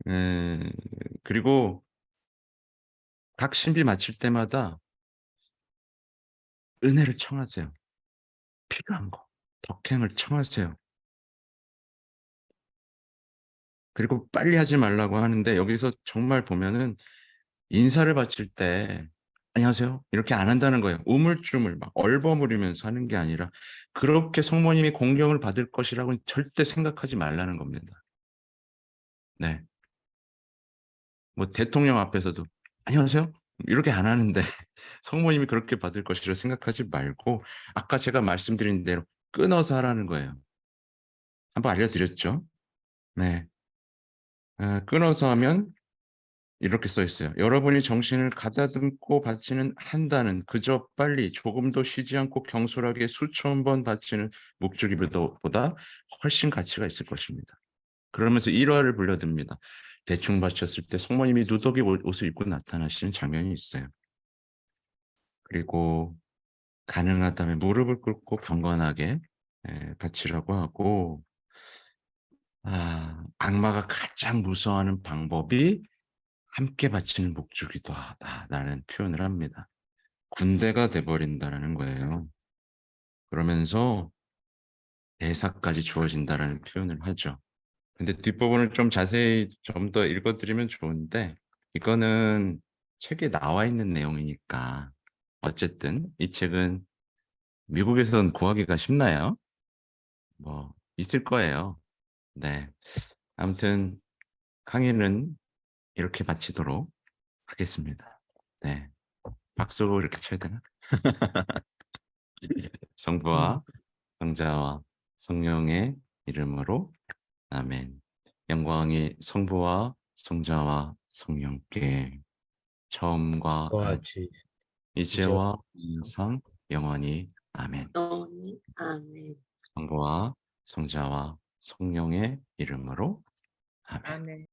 음, 그리고 각 신비 마칠 때마다 은혜를 청하세요. 필요한 거. 덕행을 청하세요. 그리고 빨리 하지 말라고 하는데 여기서 정말 보면은 인사를 바칠 때 안녕하세요 이렇게 안 한다는 거예요. 우물쭈물 막 얼버무리면서 하는 게 아니라 그렇게 성모님이 공경을 받을 것이라고는 절대 생각하지 말라는 겁니다. 네, 뭐 대통령 앞에서도 안녕하세요 이렇게 안 하는데 성모님이 그렇게 받을 것이라 생각하지 말고 아까 제가 말씀드린 대로 끊어서 하라는 거예요. 한번 알려드렸죠? 네, 끊어서 하면 이렇게 써 있어요. 여러분이 정신을 가다듬고 바치는 한다는 그저 빨리 조금도 쉬지 않고 경솔하게 수천 번 바치는 묵주기보다 훨씬 가치가 있을 것입니다. 그러면서 일화를 불러듭니다. 대충 바쳤을 때 성모님이 누더기 옷을 입고 나타나시는 장면이 있어요. 그리고 가능하다면 무릎을 꿇고 경건하게 바치라고 하고 악마가 가장 무서워하는 방법이 함께 바치는 목줄기도 하다라는 표현을 합니다. 군대가 돼버린다라는 거예요. 그러면서 대사까지 주어진다라는 표현을 하죠. 근데 뒷부분을 좀 자세히 좀 더 읽어드리면 좋은데 이거는 책에 나와 있는 내용이니까 어쨌든 이 책은 미국에선 구하기가 쉽나요? 뭐 있을 거예요. 네. 아무튼 강의는 이렇게 마치도록 하겠습니다. 네. 박수 이렇게 쳐야 되나? 성부와 성자와 성령의 이름으로 아멘. 영광이 성부와 성자와 성령께 처음과 거하지 이제 이제와 항상 영원히 아멘. 아멘. 성부와 성자와 성령의 이름으로 아멘. 아멘.